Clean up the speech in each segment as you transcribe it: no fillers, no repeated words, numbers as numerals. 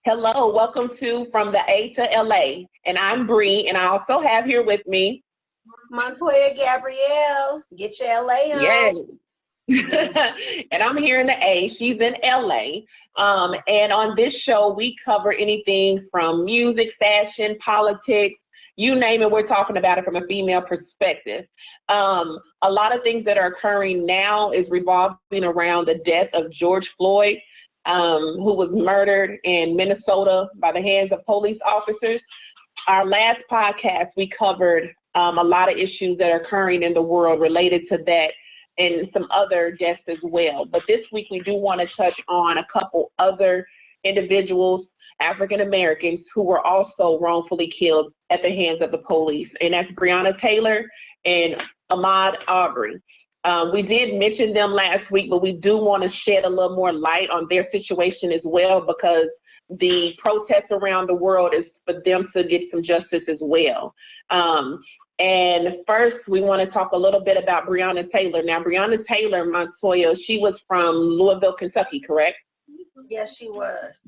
Hello, welcome to From the A to LA. And I'm Bree, and I also have here with me. Montoya Gabrielle, get your LA Yes. on. And I'm here in the A. She's in LA. And on this show, we cover anything from music, fashion, politics, you name it, we're talking about it from a female perspective. A lot of things that are occurring now is revolving around the death of George Floyd, who was murdered in Minnesota by the hands of police officers. Our last podcast, we covered a lot of issues that are occurring in the world related to that and some other deaths as well. But this week, we do want to touch on a couple other individuals, African Americans, who were also wrongfully killed at the hands of the police. And that's Breonna Taylor and Ahmaud Arbery. We did mention them last week, but we do want to shed a little more light on their situation as well, because the protests around the world is for them to get some justice as well. And first, we want to talk a little bit about Breonna Taylor. Now, Breonna Taylor, Montoya, she was from Louisville, Kentucky, correct? Yes, she was.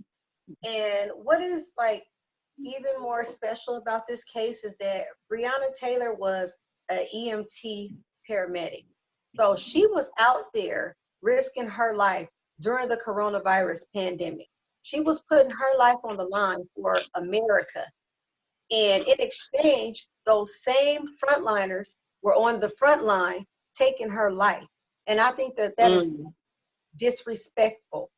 And what is even more special about this case is that Breonna Taylor was an EMT paramedic. So she was out there risking her life during the coronavirus pandemic. She was putting her life on the line for America. And in exchange, those same frontliners were on the front line taking her life. And I think that is disrespectful.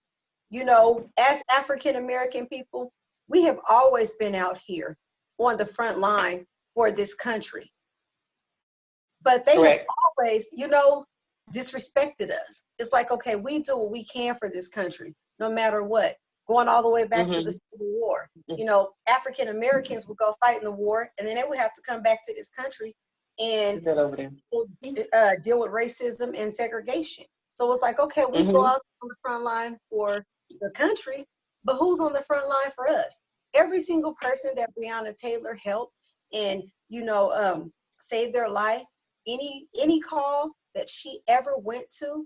You know, as African American people, we have always been out here on the front line for this country. But they have always, disrespected us. It's like, okay, we do what we can for this country, no matter what. Going all the way back to the Civil War. You know, African Americans would go fight in the war, and then they would have to come back to this country and deal with racism and segregation. So it's like, okay, we go out on the front line for the country, but who's on the front line for us? Every single person that Breonna Taylor helped and, saved their life, any call that she ever went to,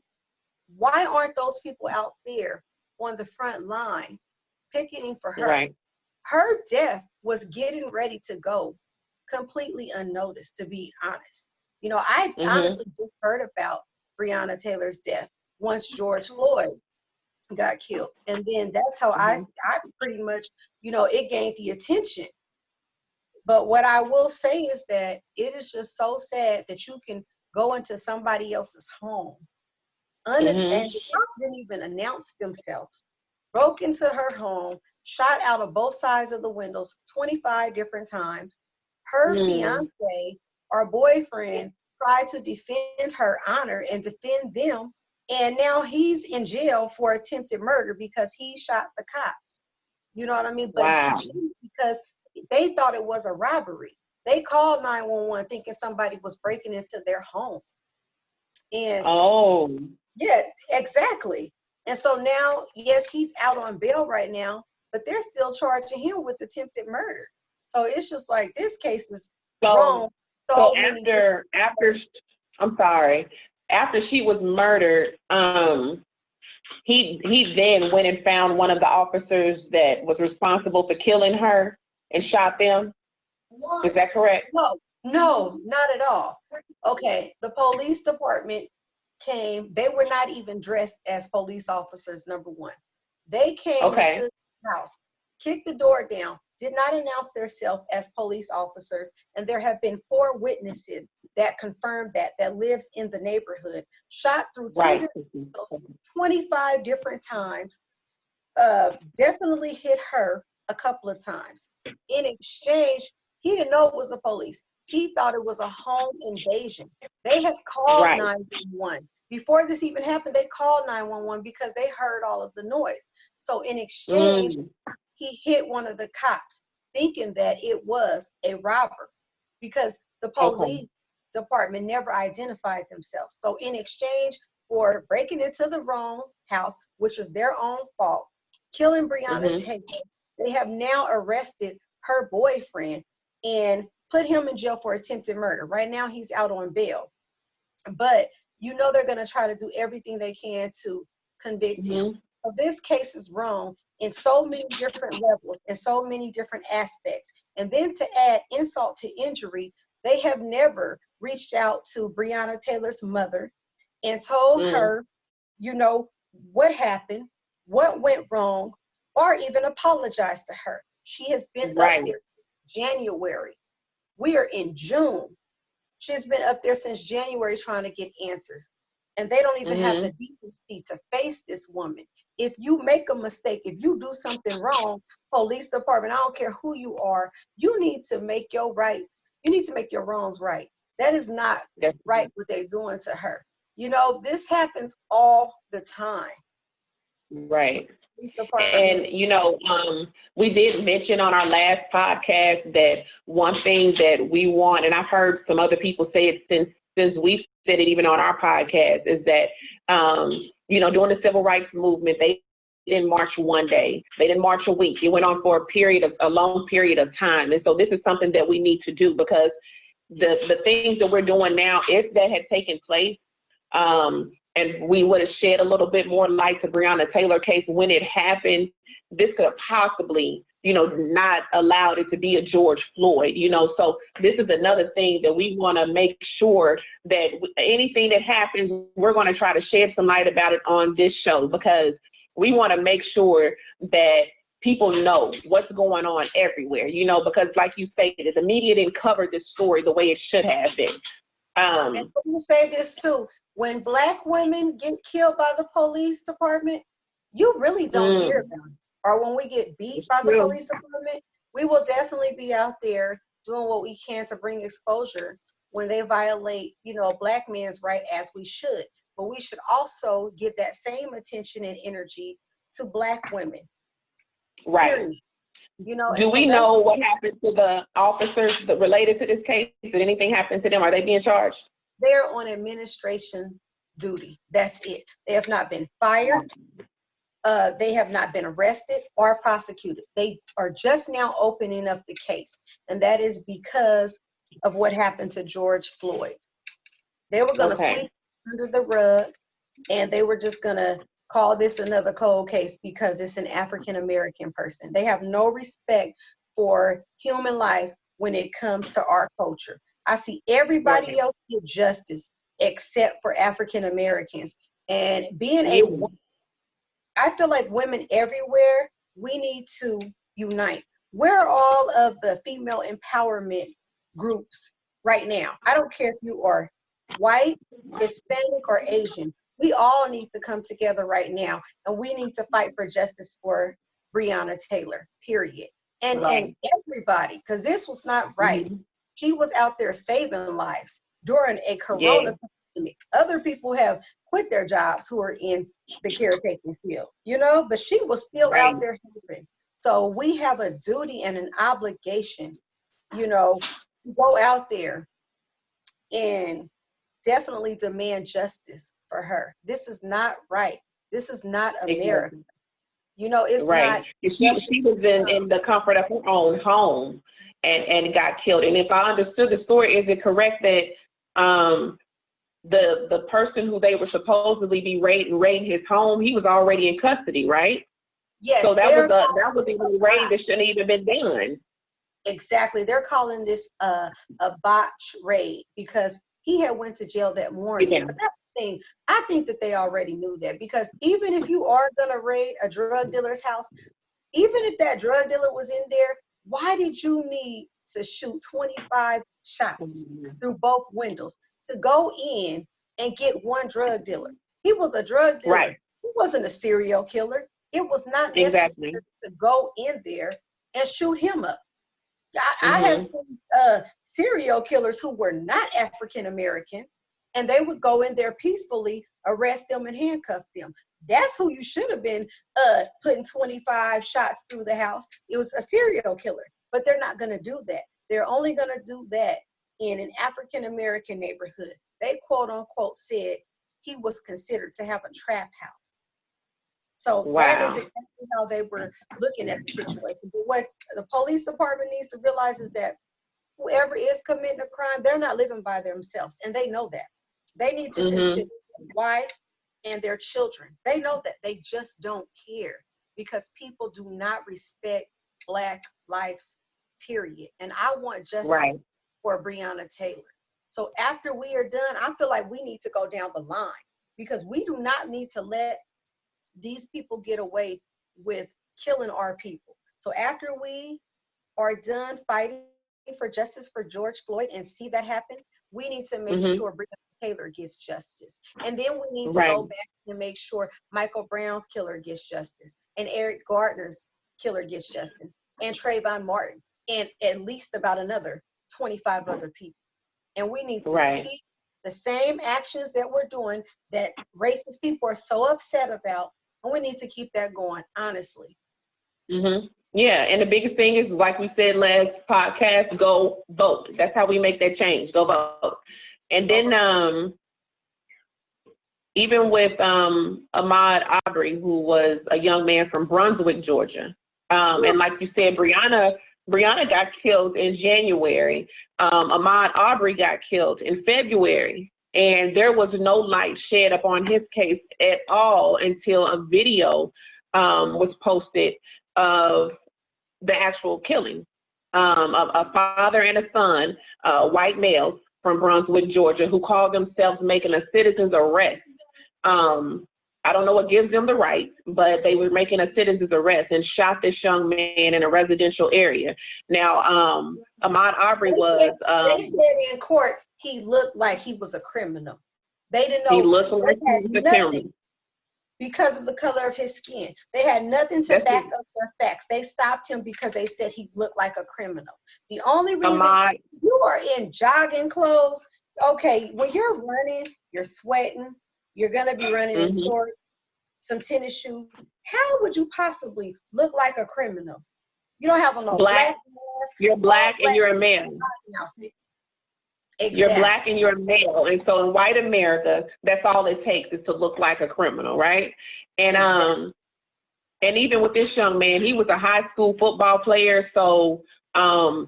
why aren't those people out there on the front line picketing for her? Right. Her death was getting ready to go completely unnoticed, to be honest. You know, I honestly just heard about Breonna Taylor's death once George Floyd got killed. And then that's how I pretty much, it gained the attention. But what I will say is that it is just so sad that you can go into somebody else's home and the cops didn't even announce themselves, broke into her home, shot out of both sides of the windows 25 different times. Her fiance or boyfriend tried to defend her honor and defend them. And now he's in jail for attempted murder because he shot the cops. You know what I mean? But because they thought it was a robbery. They called 911 thinking somebody was breaking into their home. And yeah, exactly. And so now, yes, he's out on bail right now, but they're still charging him with attempted murder. So it's just like this case is wrong. So after she was murdered, he then went and found one of the officers that was responsible for killing her and shot them. Is that correct? No, not at all. Okay, the police department came. They were not even dressed as police officers, number one. They came into the house, kicked the door down, did not announce themselves as police officers, and there have been 4 witnesses that confirmed that lives in the neighborhood, shot through 25 different times, definitely hit her a couple of times. In exchange, he didn't know it was the police. He thought it was a home invasion. They had called 911. Before this even happened, they called 911 because they heard all of the noise. So in exchange, he hit one of the cops, thinking that it was a robber because the police department never identified themselves. So in exchange for breaking into the wrong house, which was their own fault, killing Breonna Taylor, they have now arrested her boyfriend and put him in jail for attempted murder. Right now, he's out on bail. But they're going to try to do everything they can to convict him. So this case is wrong, in so many different levels and so many different aspects. And then to add insult to injury, they have never reached out to Breonna Taylor's mother and told her, you know, what happened, what went wrong, or even apologized to her. She has been up there since January. We are in June. She's been up there since January trying to get answers. And they don't even have the decency to face this woman. If you make a mistake, if you do something wrong, police department, I don't care who you are, you need to make your rights, you need to make your wrongs right. That is not right what they're doing to her. You know, this happens all the time. Right. And, you know, we did mention on our last podcast that one thing that we want, and I've heard some other people say it since we said it even on our podcast, is that, you know, during the civil rights movement, they didn't march one day. They didn't march a week. It went on for a long period of time. And so this is something that we need to do, because the things that we're doing now, if that had taken place, and we would have shed a little bit more light to Breonna Taylor case when it happened, this could have possibly, you know, not allowed it to be a George Floyd, you know. So this is another thing that we want to make sure that anything that happens, we're going to try to shed some light about it on this show, because we want to make sure that people know what's going on everywhere, you know, because like you stated, the media didn't cover this story the way it should have been. And let me say this too, when Black women get killed by the police department, you really don't hear about it. Or when we get beat by the police department, we will definitely be out there doing what we can to bring exposure when they violate, you know, a Black man's right, as we should. But we should also give that same attention and energy to Black women. Right. Period. You know, do we know what happened to the officers that related to this case? Did anything happen to them? Are they being charged? They're on administration duty. That's it. They have not been fired. They have not been arrested or prosecuted. They are just now opening up the case. And that is because of what happened to George Floyd. They were going to sweep under the rug, and they were just going to call this another cold case because it's an African-American person. They have no respect for human life when it comes to our culture. I see everybody else get justice except for African-Americans. And being a woman, I feel like women everywhere, we need to unite. Where are all of the female empowerment groups right now? I don't care if you are white, Hispanic, or Asian. We all need to come together right now, and we need to fight for justice for Breonna Taylor, period. And everybody, because this was not right. She was out there saving lives during a corona pandemic. Other people have quit their jobs who are in the caretaking field, you know, but she was still out there helping. So we have a duty and an obligation, you know, to go out there and definitely demand justice for her. This is not right. This is not America. You know, it's not. She was in the comfort of her own home and got killed. And if I understood the story, is it correct that the person who they were supposedly be raiding his home, he was already in custody, right? Yes. So that was even a raid that shouldn't even been done. Exactly. They're calling this a botch raid because he had went to jail that morning. Yeah. But that's the thing. I think that they already knew that, because even if you are going to raid a drug dealer's house, even if that drug dealer was in there, why did you need to shoot 25 shots through both windows to go in and get one drug dealer? He was a drug dealer. Right. He wasn't a serial killer. It was not necessary to go in there and shoot him up. I have seen serial killers who were not African American, and they would go in there peacefully, arrest them, and handcuff them. That's who you should have been putting 25 shots through the house. It was a serial killer, but they're not going to do that. They're only going to do that in an African American neighborhood. They quote unquote said he was considered to have a trap house. So that is exactly how they were looking at the situation. But what the police department needs to realize is that whoever is committing a crime, they're not living by themselves, and they know that. They need to consider their wives and their children. They know that. They just don't care, because people do not respect Black lives, period. And I want Right. justice for Breonna Taylor. So after we are done, I feel like we need to go down the line, because we do not need to let these people get away with killing our people. So after we are done fighting for justice for George Floyd and see that happen, we need to make sure Breonna Taylor gets justice. And then we need to Right. go back and make sure Michael Brown's killer gets justice, and Eric Gardner's killer gets justice, and Trayvon Martin, and at least about another 25 other people. And we need to Right. keep the same actions that we're doing that racist people are so upset about, and we need to keep that going, honestly. Yeah, and the biggest thing is, like we said last podcast, go vote. That's how we make that change. Go vote. And then even with Ahmaud Arbery, who was a young man from Brunswick, Georgia, and like you said, Breonna got killed in January. Ahmaud Arbery got killed in February, and there was no light shed upon his case at all until a video was posted of the actual killing. A father and a son, white males from Brunswick, Georgia, who called themselves making a citizen's arrest. I don't know what gives them the right, but they were making a citizen's arrest and shot this young man in a residential area. Now, Ahmaud Arbery they said in court he looked like he was a criminal. They didn't know. He looked like he was a criminal because of the color of his skin. They had nothing to back up their facts. They stopped him because they said he looked like a criminal. The only reason you are in jogging clothes, okay, when you're running, you're sweating, you're gonna be running in shorts, some tennis shoes. How would you possibly look like a criminal? You don't have on no black mask. You're black and you're a male. Exactly. You're black and you're a male. And so in white America, that's all it takes is to look like a criminal, right? And and even with this young man, he was a high school football player, so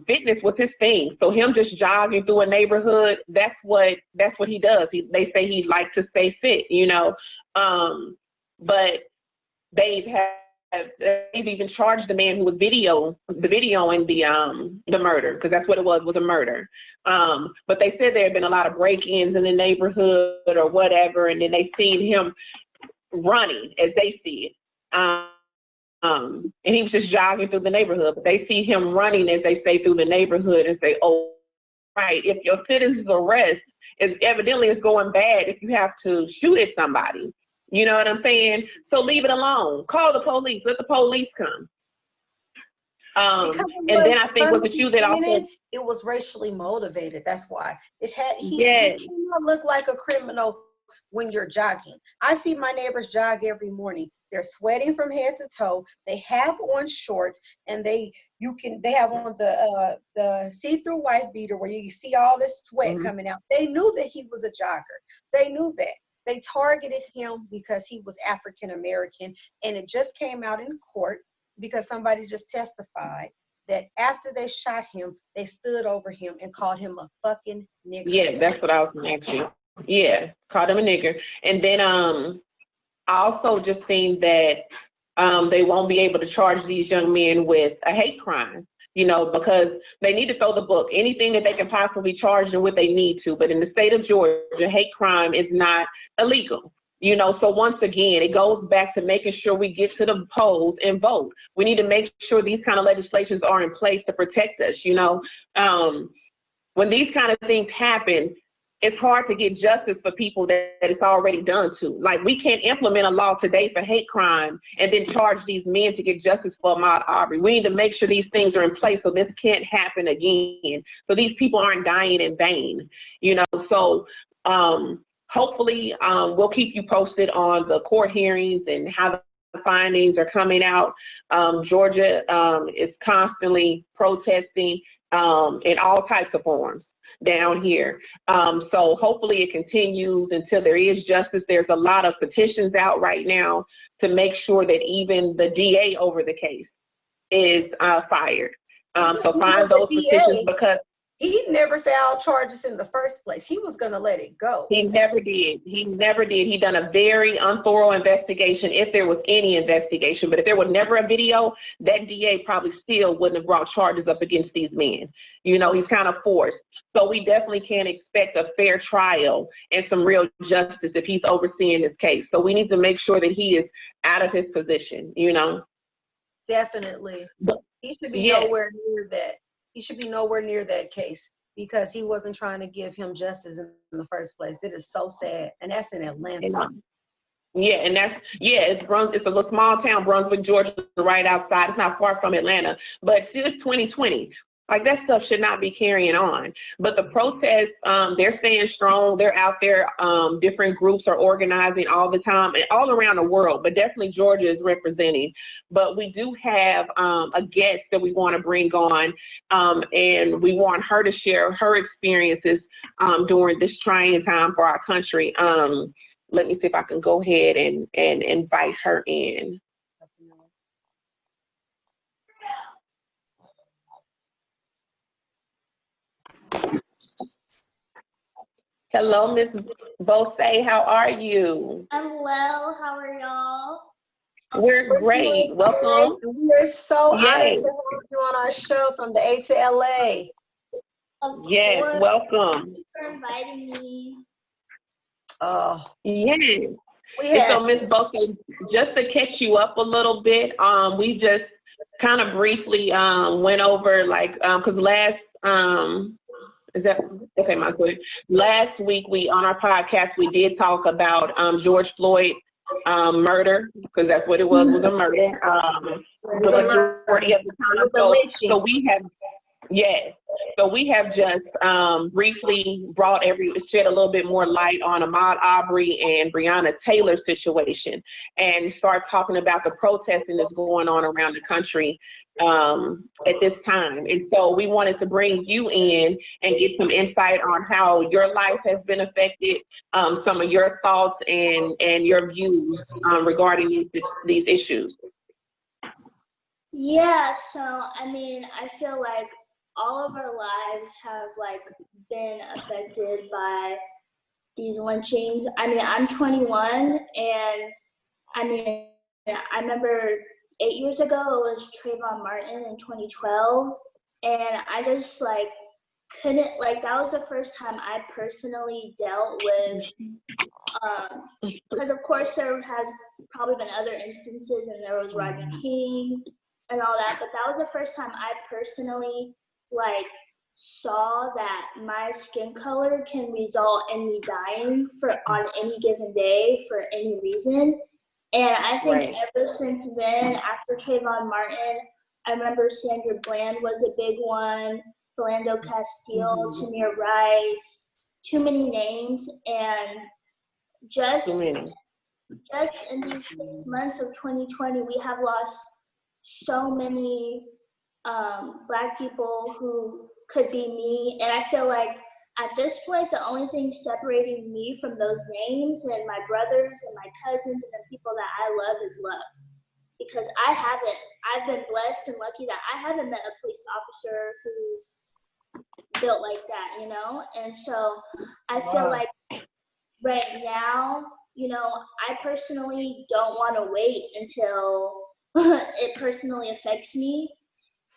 fitness was his thing. So him just jogging through a neighborhood, that's what he does. They say he likes to stay fit, you know. But they've even charged the man who was videoing the murder, because that's what it was a murder. But they said there had been a lot of break-ins in the neighborhood or whatever, and then they seen him running, as they see it. And he was just jogging through the neighborhood, but they see him running, as they say, through the neighborhood and say, oh, right, if your citizen's arrest is evidently is going bad if you have to shoot at somebody. You know what I'm saying? So leave it alone. Call the police. Let the police come. And then I think was it you that also... It was racially motivated. That's why. He cannot look like a criminal when you're jogging. I see my neighbors jog every morning. They're sweating from head to toe. They have on shorts, and they have on the see-through white beater where you see all this sweat coming out. They knew that he was a jogger. They knew that. They targeted him because he was African American, and it just came out in court because somebody just testified that after they shot him, they stood over him and called him a fucking nigger. Yeah, that's what I was going to ask you. Yeah, called him a nigger. And then I also just seen that they won't be able to charge these young men with a hate crime, you know, because they need to throw the book. Anything that they can possibly charge them with, they need to. But in the state of Georgia, hate crime is not illegal. You know, so once again, it goes back to making sure we get to the polls and vote. We need to make sure these kind of legislations are in place to protect us, you know. When these kind of things happen, it's hard to get justice for people that it's already done to. Like, we can't implement a law today for hate crime and then charge these men to get justice for Ahmaud Arbery. We need to make sure these things are in place so this can't happen again, so these people aren't dying in vain, you know. So hopefully we'll keep you posted on the court hearings and how the findings are coming out. Georgia is constantly protesting in all types of forms down here. So hopefully it continues until there is justice. There's a lot of petitions out right now to make sure that even the DA over the case is fired. So find those petitions, because he never filed charges in the first place. He was going to let it go. He never did. He never did. He done a very thorough investigation, if there was any investigation. But if there was never a video, that DA probably still wouldn't have brought charges up against these men. You know, he's kind of forced. So we definitely can't expect a fair trial and some real justice if he's overseeing this case. So we need to make sure that he is out of his position, you know. Definitely. He should be nowhere near that. He should be nowhere near that case because he wasn't trying to give him justice in the first place. It is so sad. And that's in Atlanta. Yeah, and it's a little small town, Brunswick, Georgia, right outside. It's not far from Atlanta, but it's 2020. Like, that stuff should not be carrying on. But the protests, they're staying strong. They're out there. Different groups are organizing all the time and all around the world, but definitely Georgia is representing. But we do have a guest that we want to bring on, and we want her to share her experiences during this trying time for our country. Let me see if I can go ahead and invite her in. Hello, Ms. Bose. How are you? I'm well. How are y'all? We're great. Welcome. We're so honored to have you on our show from the A to LA. Yes, welcome. Thank you for inviting me. Oh. Yes. So, Ms. Bose, just to catch you up a little bit, we just kind of briefly went over, like, because last week on our podcast, we did talk about George Floyd murder, because that's what it was a murder. The majority of the time. So we have, so we have just briefly shed a little bit more light on Ahmaud Arbery and Breonna Taylor situation, and start talking about the protesting that's going on around the country at this time. And so we wanted to bring you in and get some insight on how your life has been affected, some of your thoughts and your views regarding these issues. Yeah, so I mean, I feel like all of our lives have like been affected by these lynchings. I mean, I'm 21, and I mean, I remember 8 years ago it was Trayvon Martin in 2012, and I just like couldn't, like, that was the first time I personally dealt with, because of course there has probably been other instances, and there was Rodney King and all that, but that was the first time I personally like saw that my skin color can result in me dying on any given day for any reason. And I think ever since then, after Trayvon Martin, I remember Sandra Bland was a big one, Philando Castile, Tamir Rice, too many names, and just in these 6 months of 2020, we have lost so many Black people who could be me. And I feel like at this point, the only thing separating me from those names and my brothers and my cousins and the people that I love is love. Because I've been blessed and lucky that I haven't met a police officer who's built like that, you know? And so I feel like right now, you know, I personally don't want to wait until it personally affects me.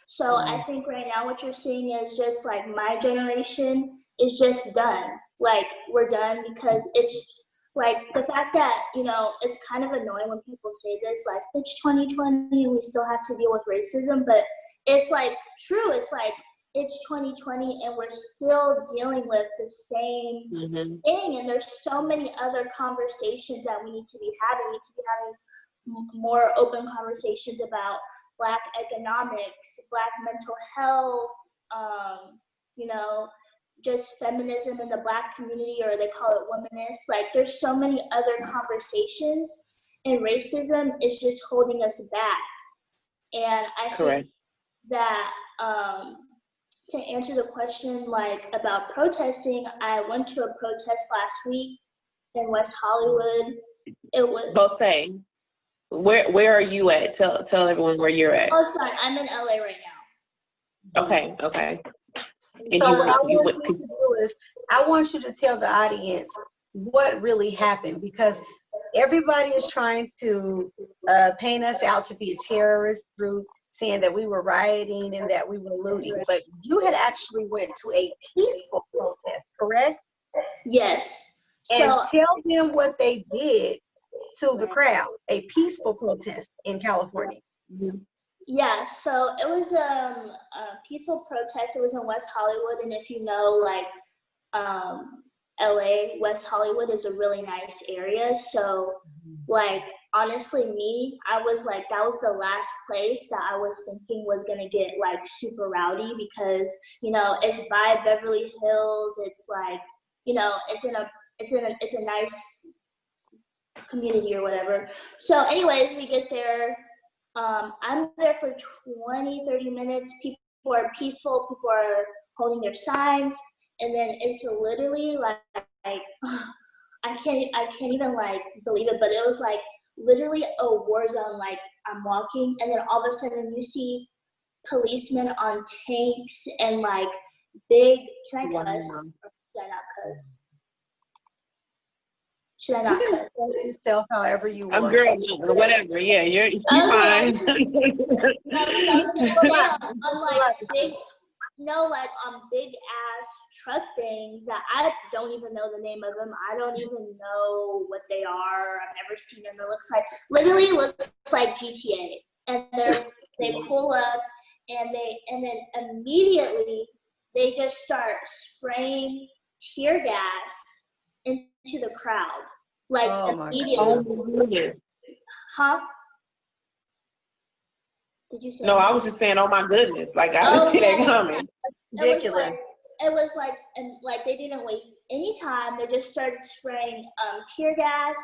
So I think right now what you're seeing is just like my generation is just done. Like, we're done, because it's like the fact that, you know, it's kind of annoying when people say this, like, it's 2020 and we still have to deal with racism, but it's like true. It's like, it's 2020 and we're still dealing with the same thing. And there's so many other conversations that we need to be having. We need to be having more open conversations about Black economics, Black mental health, you know, just feminism in the Black community, or they call it womanist. Like, there's so many other conversations, and racism is just holding us back. And I think that to answer the question, like, about protesting, I went to a protest last week in West Hollywood. It was both saying. Where are you at? Tell everyone where you're at. Oh, sorry, I'm in LA right now. Okay. And So you what I went, you want went, you to do is, I want you to tell the audience what really happened, because everybody is trying to paint us out to be a terrorist group, saying that we were rioting and that we were looting. But you had actually went to a peaceful protest, correct? Yes. And So tell them what they did to the crowd, a peaceful protest in California. yeah, so it was a peaceful protest. It was in West Hollywood, and if you know, like LA, West Hollywood is a really nice area. So like honestly, I was like, that was the last place that I was thinking was gonna get like super rowdy, because you know it's by Beverly Hills. It's like, you know, it's a nice community or whatever. So anyways, we get there. I'm there for 20-30 minutes. People are peaceful. People are holding their signs, and then it's literally like I can't even like believe it, but it was like literally a war zone. Like I'm walking, and then all of a sudden you see policemen on tanks and like big. Can I cuss? Or should I not cuss? Should I You not can cuss? express yourself however you I'm want. girl, whatever. Yeah, you're Okay. fine. No, because I was gonna You're say allowed- on you're like allowed to big, no, like on big ass truck things that I don't even know the name of them. I don't even know what they are. I've never seen them. It literally looks like GTA. And they pull up, and then immediately they just start spraying tear gas into the crowd. Like Oh my immediately. Oh my goodness. Huh? Did you say? No, I was just saying, oh my goodness. Like I didn't see that coming. Ridiculous. It was like, and like they didn't waste any time. They just started spraying tear gas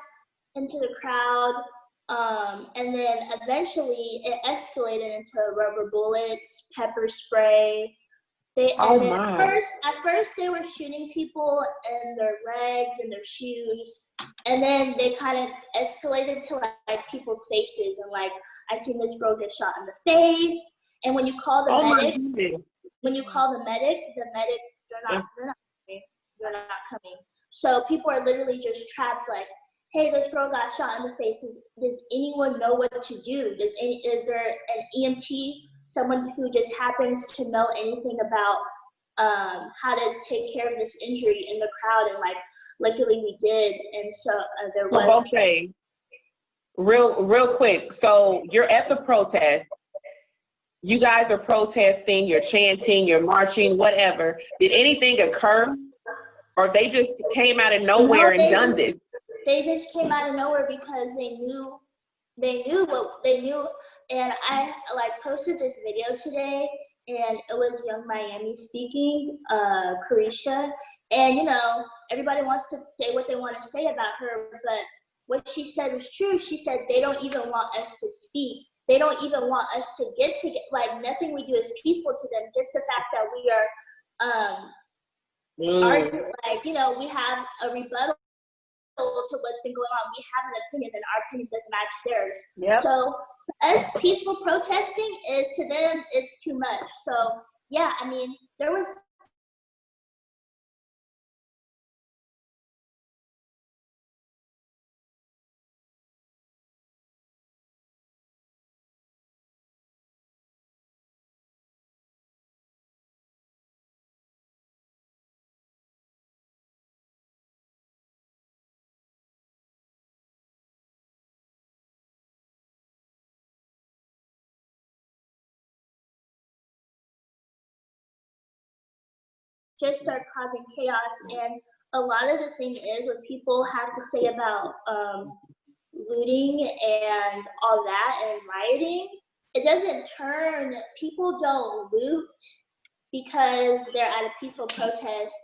into the crowd, and then eventually it escalated into rubber bullets, pepper spray. Oh And then my. at first they were shooting people in their legs and their shoes, and then they kind of escalated to like people's faces, and like I seen this girl get shot in the face, and when you call the medic, they're not coming. So people are literally just trapped, like, hey, this girl got shot in the face. Does anyone know what to do? Is there an EMT, someone who just happens to know anything about how to take care of this injury in the crowd? And like, luckily we did. And so there was. Okay. Real quick. So you're at the protest. You guys are protesting, you're chanting, you're marching, whatever. Did anything occur? Or they just came out of nowhere and done this? They just came out of nowhere because they knew what they knew. And I like posted this video today, and it was Young Miami speaking, Carisha. And you know, everybody wants to say what they want to say about her, but what she said was true. She said they don't even want us to speak. They don't even want us to get like nothing we do is peaceful to them. Just the fact that we are arguing, like, you know, we have a rebuttal to what's been going on. We have an opinion, and our opinion doesn't match theirs. Yep. So us peaceful protesting is, to them, it's too much. So yeah, I mean, there was just start causing chaos. And a lot of the thing is what people have to say about looting and all that and rioting, it doesn't turn, people don't loot because they're at a peaceful protest.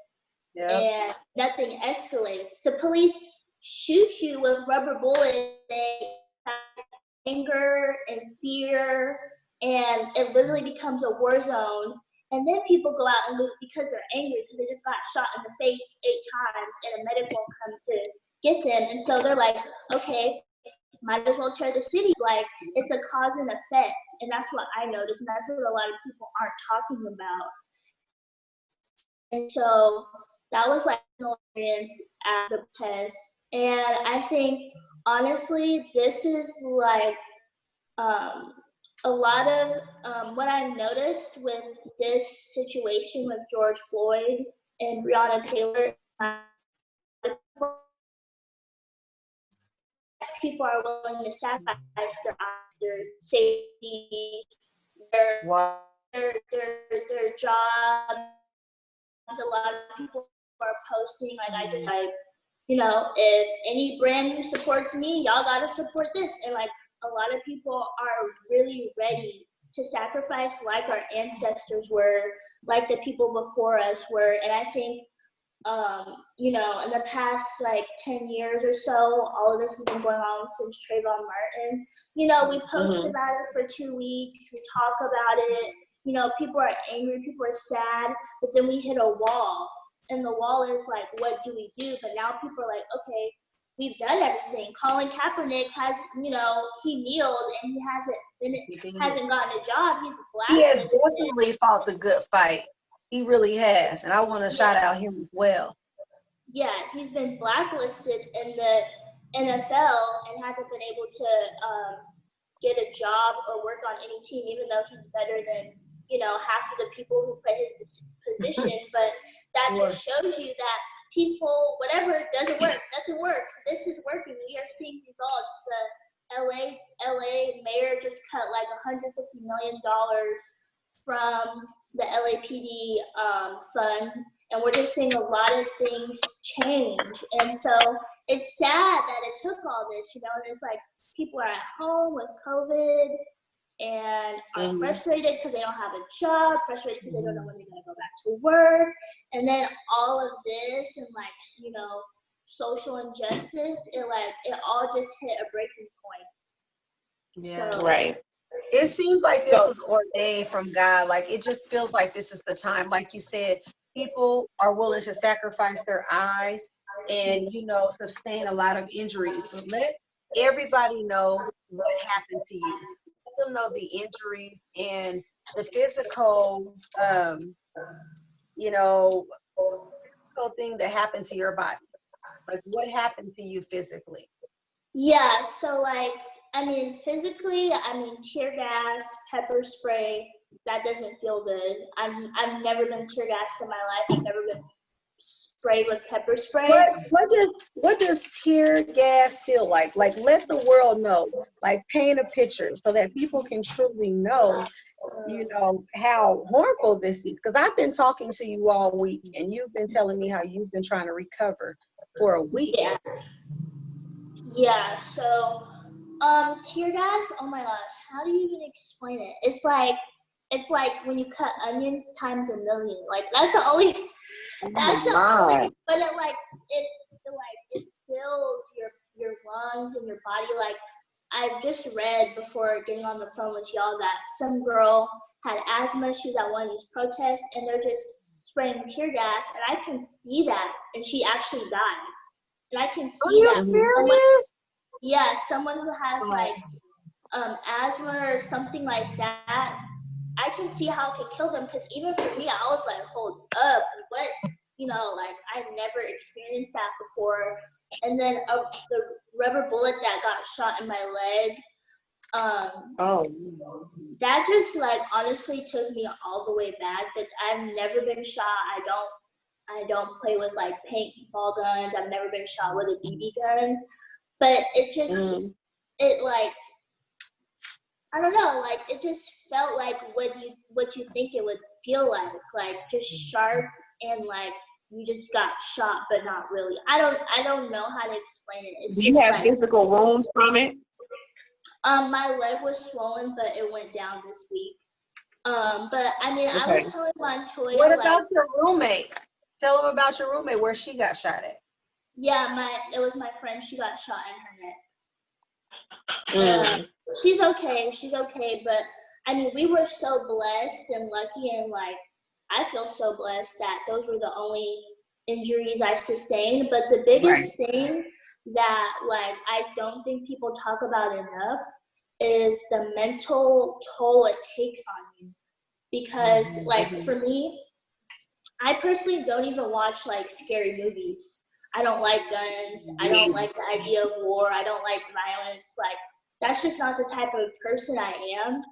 Yep. And nothing escalates. The police shoot you with rubber bullets, anger and fear, and it literally becomes a war zone. And then people go out and loot because they're angry because they just got shot in the face 8 times and a medic won't come to get them. And so they're like, okay, might as well tear the city. Like, it's a cause and effect. And that's what I noticed. And that's what a lot of people aren't talking about. And so that was like an experience at the test. And I think honestly, this is like a lot of what I noticed with this situation with George Floyd and Breonna Taylor. People are willing to sacrifice their safety, their Wow. their jobs. A lot of people are posting like, you know, if any brand who supports me, y'all gotta support this. And like a lot of people are really ready to sacrifice like our ancestors were, like the people before us were. And I think you know, in the past like 10 years or so, all of this has been going on since Trayvon Martin. You know, we post about it for 2 weeks, we talk about it, you know, people are angry, people are sad, but then we hit a wall. And the wall is like, what do we do? But now people are like, okay, we've done everything. Colin Kaepernick has, you know, he kneeled and hasn't gotten a job. He's He has blacklisted. definitely fought the good fight. He really has. And I want to shout out him as well. Yeah, he's been blacklisted in the NFL and hasn't been able to get a job or work on any team, even though he's better than, you know, half of the people who play his position. But that just shows you that peaceful whatever doesn't work. Nothing works. This is working. We are seeing results. The LA mayor just cut like $150 million from the LAPD fund, and we're just seeing a lot of things change. And so it's sad that it took all this, you know, and it's like people are at home with COVID and are frustrated because they don't have a job, frustrated because they don't know when they're going to go back to work. And then all of this and like, you know, social injustice, it all just hit a breaking point. Yeah. So, Right. It seems like this was ordained from God. Like, it just feels like this is the time. Like you said, people are willing to sacrifice their eyes and, you know, sustain a lot of injuries. So let everybody know what happened to you. Let them know the injuries and the physical, you know, physical thing that happened to your body. Like, what happened to you physically? yeah, so like, I mean, physically, I mean, tear gas, pepper spray, that doesn't feel good. I've never been tear gassed in my life. I've never been sprayed with pepper spray. What does tear gas feel like? Like, let the world know. Like, paint a picture so that people can truly know, you know, how harmful this is. Because I've been talking to you all week, and you've been telling me how you've been trying to recover for a week. Yeah, so tear gas, oh my gosh, how do you even explain it? It's like when you cut onions times a million. Like that's the only but it fills your lungs and your body. Like I just read before getting on the phone with y'all that some girl had asthma, she was at one of these protests and they're just spraying tear gas, and I can see that, and she actually died. And I can see that. Yeah, someone who has like asthma or something like that, I can see how it could kill them. Because even for me, I was like, hold up, what? You know, like I've never experienced that before. And then the rubber bullet that got shot in my leg, that just like honestly took me all the way back. But I've never been shot. I don't play with like paintball guns. I've never been shot with a BB gun. But it just, it like, I don't know, like it just felt like what you think it would feel like just sharp and like you just got shot, but not really. I don't know how to explain it. It's Do you have physical wounds from it? My leg was swollen, but it went down this week. But I mean, I was telling Montoya. What about your roommate? Tell them about your roommate, where she got shot at. Yeah, it was my friend. She got shot in her neck. She's okay, but I mean, we were so blessed and lucky, and like, I feel so blessed that those were the only injuries I sustained. But the biggest thing that like I don't think people talk about enough is the mental toll it takes on you. Because like for me, I personally don't even watch like scary movies. I don't like guns. I don't like the idea of war. I don't like violence. Like, that's just not the type of person I am.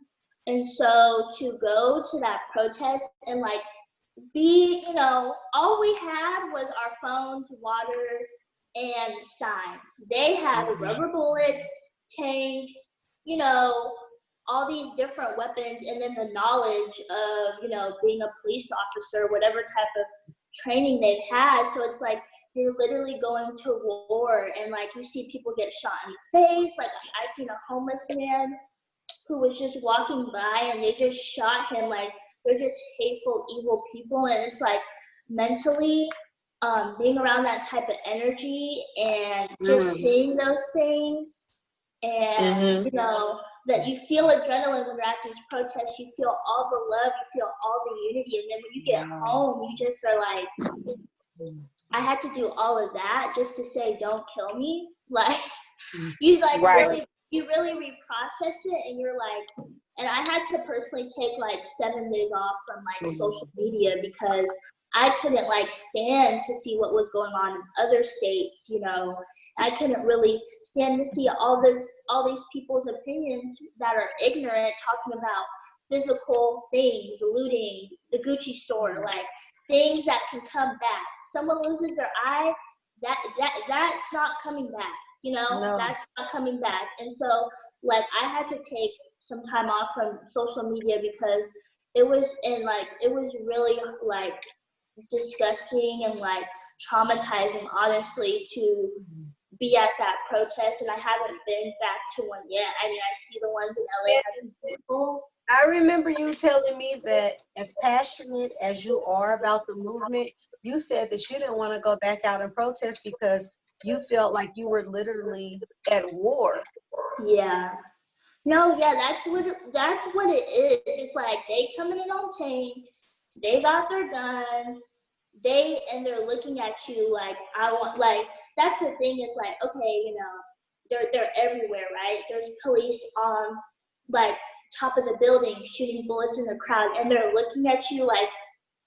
And so to go to that protest and like be, you know, all we had was our phones, water, and signs. They had rubber bullets, tanks, you know, all these different weapons, and then the knowledge of, you know, being a police officer, whatever type of training they've had. So it's like you're literally going to war, and like you see people get shot in the face. Like I seen a homeless man who was just walking by and they just shot him. Like, they're just hateful, evil people. And it's like mentally being around that type of energy and just seeing those things, and you know, that you feel adrenaline when you're at these protests. You feel all the love, you feel all the unity, and then when you get home, you just are like, I had to do all of that just to say, don't kill me. Like, you like really reprocess it, and you're like, and I had to personally take like 7 days off from like social media because I couldn't like stand to see what was going on in other states, you know. I couldn't really stand to see all these people's opinions that are ignorant talking about physical things, looting, the Gucci store, like things that can come back. Someone loses their eye, that's not coming back, you know. No. That's not coming back. And so like I had to take some time off from social media because it was really like disgusting and like traumatizing, honestly, to be at that protest. And I haven't been back to one yet. I mean, I see the ones in LA having peaceful. I remember you telling me that as passionate as you are about the movement, you said that you didn't want to go back out and protest because you felt like you were literally at war. Yeah. No, yeah, that's what it is. It's like they coming in on tanks, they got their guns, and they're looking at you like, I want, like, that's the thing, is like, okay, you know, they're everywhere, right? There's police on like top of the building shooting bullets in the crowd, and they're looking at you like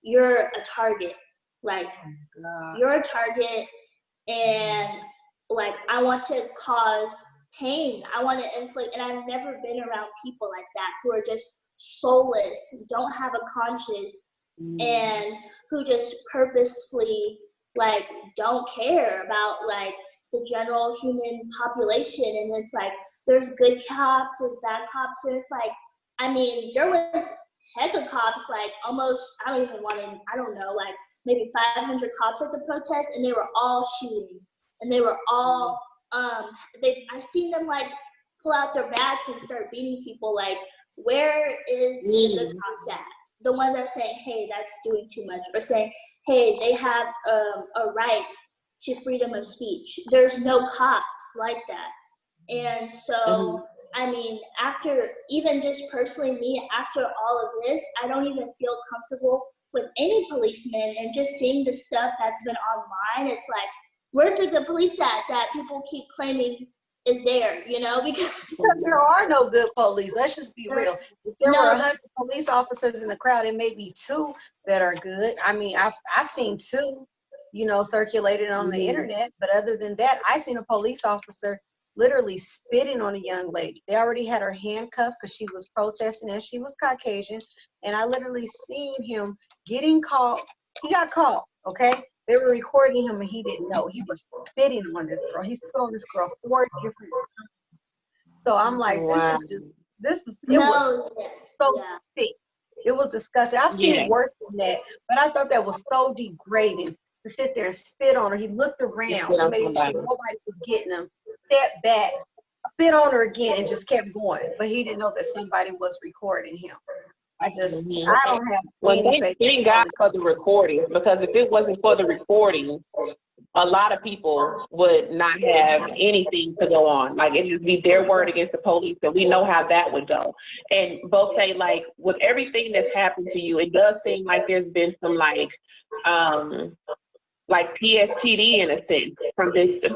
you're a target. Like, you're a target, and like I want to cause pain. I want to inflict, and I've never been around people like that who are just soulless, don't have a conscience, and who just purposefully like don't care about like the general human population. And it's like there's good cops, there's bad cops, and it's like, I mean, there was heck of cops, like almost, I don't know, like maybe 500 cops at the protest, and they were all shooting, and they were all I seen them like pull out their bats and start beating people. Like, where is the good cops at? The ones that are saying, hey, that's doing too much, or saying, hey, they have a right to freedom of speech. There's no cops like that. And so, I mean, after, even just personally me, after all of this, I don't even feel comfortable with any policeman. And just seeing the stuff that's been online, it's like, where's the good police at that people keep claiming is there, you know? Because there are no good police. Let's just be real. If there were 100 police officers in the crowd, it may be 2 that are good. I mean, I've seen 2, you know, circulated on the internet. But other than that, I seen a police officer literally spitting on a young lady. They already had her handcuffed because she was protesting and she was Caucasian. And I literally seen him getting caught. He got caught, okay? They were recording him and he didn't know. He was spitting on this girl. He spit on this girl 4 different times. So I'm like, it was so sick. It was disgusting. I've seen worse than that, but I thought that was so degrading to sit there and spit on her. He looked around, made sure nobody was getting him, stepped back, spit on her again, and just kept going. But he didn't know that somebody was recording him. I don't have thank God for the recording, because if it wasn't for the recording, a lot of people would not have anything to go on. Like, it'd just be their word against the police, and we know how that would go. And both say, like, with everything that's happened to you, it does seem like there's been some like PSTD in a sense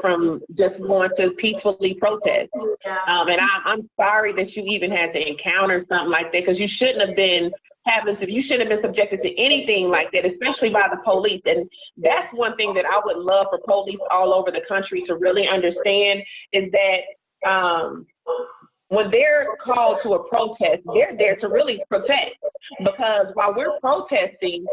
from just going to peacefully protest. And I'm sorry that you even had to encounter something like that, because you shouldn't have been happens, if you shouldn't have been subjected to anything like that, especially by the police. And that's one thing that I would love for police all over the country to really understand is that when they're called to a protest, they're there to really protect. Because while we're protesting,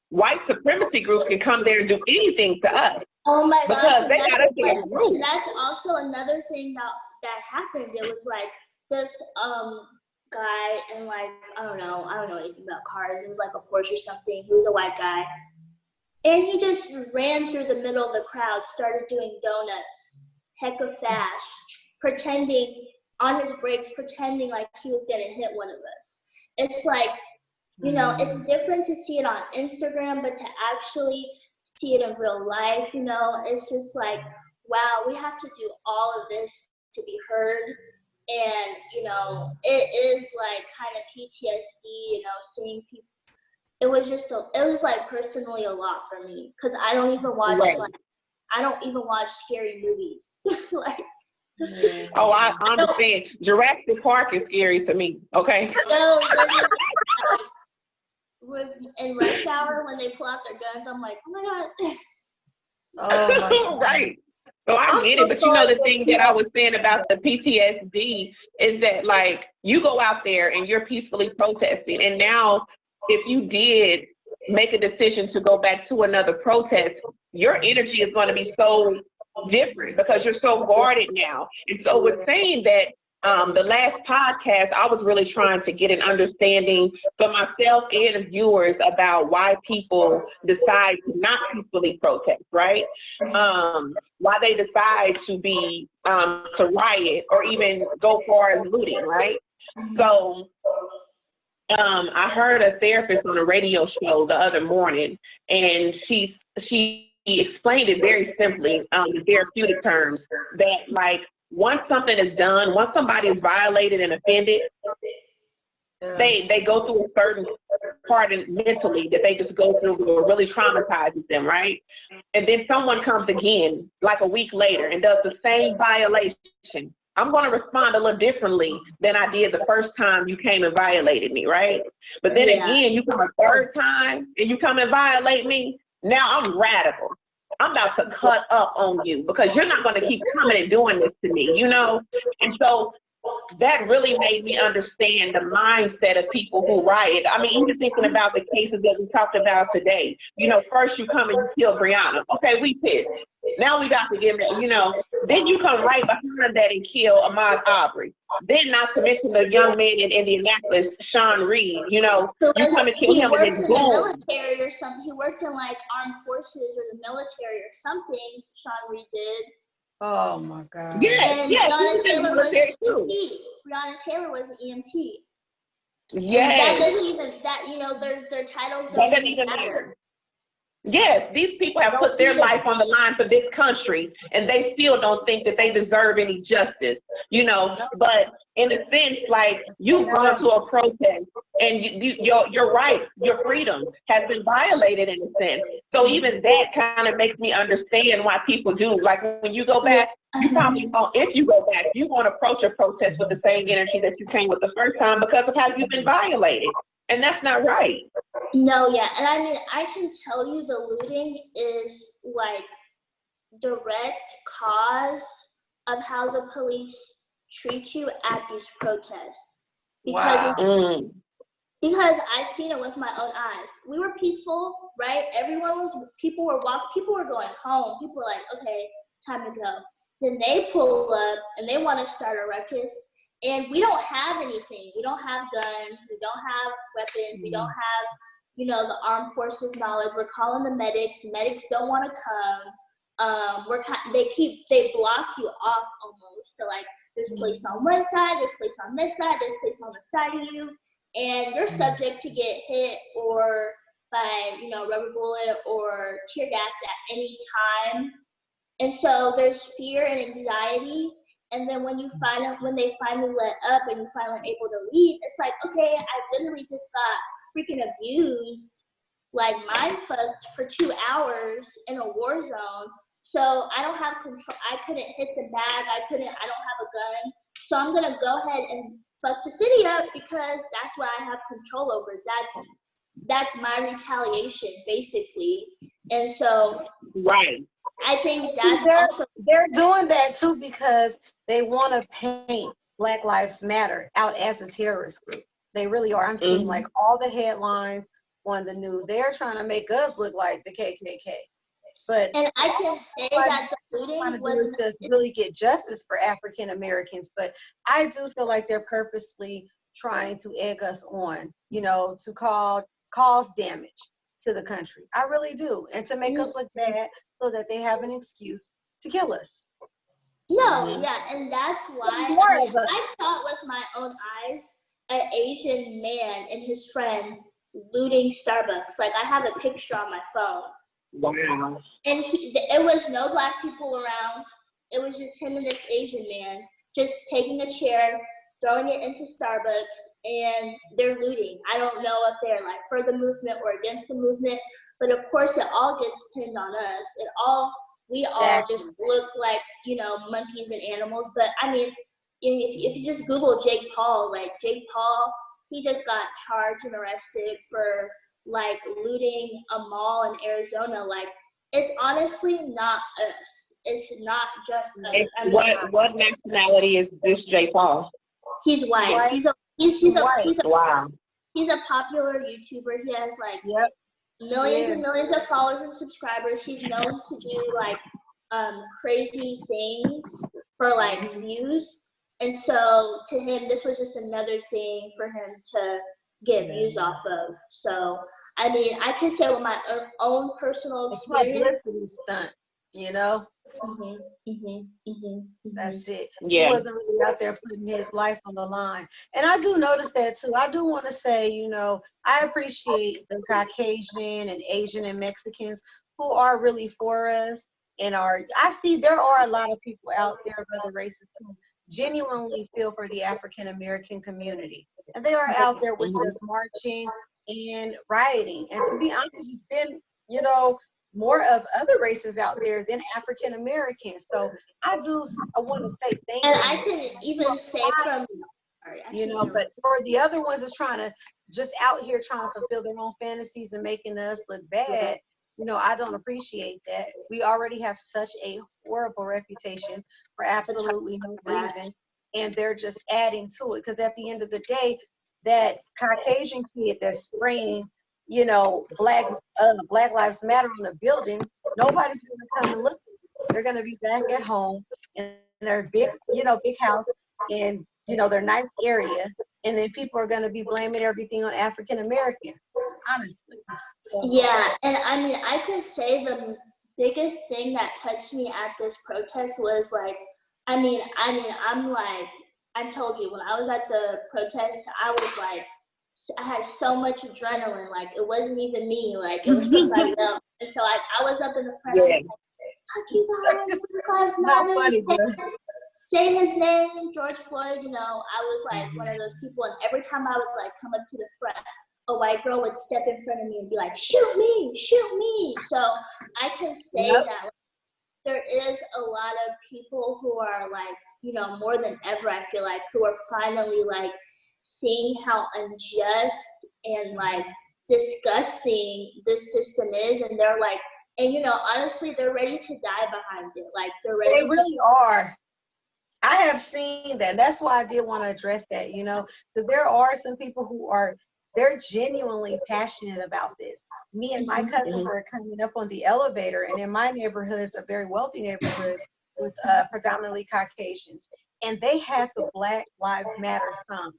white supremacy groups can come there and do anything to us. Oh my gosh, because they got us in the group. and that's also another thing that happened. It was like this guy, and like I don't know anything about cars. It was like a Porsche or something. He was a white guy, and he just ran through the middle of the crowd, started doing donuts, hecka fast, pretending on his brakes, pretending like he was gonna hit one of us. It's like, you know, it's different to see it on Instagram, but to actually see it in real life, you know, it's just like, wow, we have to do all of this to be heard. And, you know, it is like kind of PTSD, you know, seeing people. It was like personally a lot for me, because I don't even watch I don't even watch scary movies. Like, oh, I understand. Jurassic Park is scary to me. Okay. No, in Rush Hour when they pull out their guns, I'm like, oh my god. Oh my God. Right. So I get it, but you know the thing that I was saying about the PTSD is that, like, you go out there and you're peacefully protesting, and now if you did make a decision to go back to another protest, your energy is going to be so different because you're so guarded now. And so with saying that, the last podcast, I was really trying to get an understanding for myself and the viewers about why people decide to not peacefully protest, right? Why they decide to be, to riot or even go far as looting, right? So I heard a therapist on a radio show the other morning, and she explained it very simply, in therapeutic terms, that like, once something is done, once somebody is violated and offended, they go through a certain part mentally that they just go through or really traumatizes them, right? And then someone comes again, like a week later, and does the same violation. I'm going to respond a little differently than I did the first time you came and violated me, right? But then again, you come a third time and you come and violate me. Now I'm radical. I'm about to cut up on you because you're not going to keep coming and doing this to me, you know? And so that really made me understand the mindset of people who riot. I mean, even thinking about the cases that we talked about today. You know, first you come and you kill Breonna. Okay, we pissed. Now we got to get that, you know. Then you come right behind that and kill Ahmaud Arbery. Then not to mention the young man in Indianapolis, Sean Reed, you know. You come and kill him and then boom. He worked in the military or something. He worked in like armed forces or the military or something, Sean Reed did. Oh my God. And yes, Breonna Taylor was an EMT. Breonna Taylor was an EMT. Yes. And that doesn't even, you know, their titles don't even matter. Yes, these people have put their life on the line for this country, and they still don't think that they deserve any justice, you know. But in a sense, like, you've gone to a protest, and your rights, your freedom has been violated in a sense. So even that kind of makes me understand why people do. Like, when you go back, you probably won't, if you go back, you won't approach a protest with the same energy that you came with the first time because of how you've been violated. And that's not right. No, yeah. And I mean, I can tell you the looting is like direct cause of how the police treat you at these protests. Because because I've seen it with my own eyes. We were peaceful, right? People were going home. People were like, okay, time to go. Then they pull up and they want to start a ruckus. And we don't have anything. We don't have guns. We don't have weapons. We don't have, you know, the armed forces knowledge. We're calling the medics. Medics don't want to come. They block you off almost. So like, there's police on one side, there's police on this side, there's police on the side of you, and you're subject to get hit or by, you know, rubber bullet or tear gas at any time. And so there's fear and anxiety. And then when they finally let up and you finally are able to leave, it's like, okay, I literally just got freaking abused, like mind fucked for 2 hours in a war zone. So I don't have control. I couldn't hit the bag. I don't have a gun. So I'm gonna go ahead and fuck the city up because that's what I have control over. That's my retaliation, basically. And so Right. I think that's also They're doing that too because they want to paint Black Lives Matter out as a terrorist group. They really are. I'm seeing like all the headlines on the news. They're trying to make us look like the KKK. But and I can say that the trying to looting do is was just really get justice for African Americans. But I do feel like they're purposely trying to egg us on, you know, to cause damage to the country. I really do, and to make us look bad so that they have an excuse to kill us. no, yeah, and that's why More I mean of us. I saw it with my own eyes, an Asian man and his friend looting Starbucks. Like I have a picture on my phone. Wow. And it was no Black people around. It was just him and this Asian man just taking a chair, throwing it into Starbucks, and they're looting. I don't know if they're like for the movement or against the movement, but of course it all gets pinned on us. We all just look like, you know, monkeys and animals. But I mean, if you just Google Jake Paul, like Jake Paul, he just got charged and arrested for like looting a mall in Arizona. Like it's honestly not us. It's not just us. I mean, What nationality is this J. Paul? he's white. White. Wow. He's a popular YouTuber. He has like Yep. millions and millions of followers and subscribers. He's known to do like crazy things for like views. And so to him, this was just another thing for him to get views off of. So I mean, I can say with my own personal It's experience. publicity stunt, you know? That's it. Yeah. He wasn't really out there putting his life on the line. And I do notice that too. I do want to say, you know, I appreciate the Caucasian and Asian and Mexicans who are really for us and I see there are a lot of people out there of other races who genuinely feel for the African American community. And they are out there with us marching and rioting. And to be honest, it's been, you know, more of other races out there than African Americans. So I want to say thank you. And I can even say but for the other ones that's trying to just out here trying to fulfill their own fantasies and making us look bad, you know, I don't appreciate that. We already have such a horrible reputation for absolutely no reason. And they're just adding to it. Because at the end of the day, that Caucasian kid that's spraying, you know, Black Lives Matter on the building, nobody's going to come and look at it. They're going to be back at home in their big house in, you know, their nice area. And then people are going to be blaming everything on African Americans, honestly. So, yeah, and I mean, I could say the biggest thing that touched me at this protest was like, I'm like, I told you, when I was at the protest, I was like, I had so much adrenaline, like it wasn't even me, like it was somebody else. And so I was up in the front, I was like, fuck you guys, not funny, say his name, George Floyd, you know. I was like one of those people, and every time I would like come up to the front, a white girl would step in front of me and be like, shoot me. So I can say that like, there is a lot of people who are like, you know, more than ever, I feel like, who are finally like seeing how unjust and like disgusting this system is, and they're like, and you know, honestly, they're ready to die behind it. Like they're ready. They really are. I have seen that. That's why I did want to address that, you know, because there are some people who they're genuinely passionate about this. Me and my cousin were coming up on the elevator, and in my neighborhood, it's a very wealthy neighborhood with predominantly Caucasians, and they had the Black Lives Matter sign,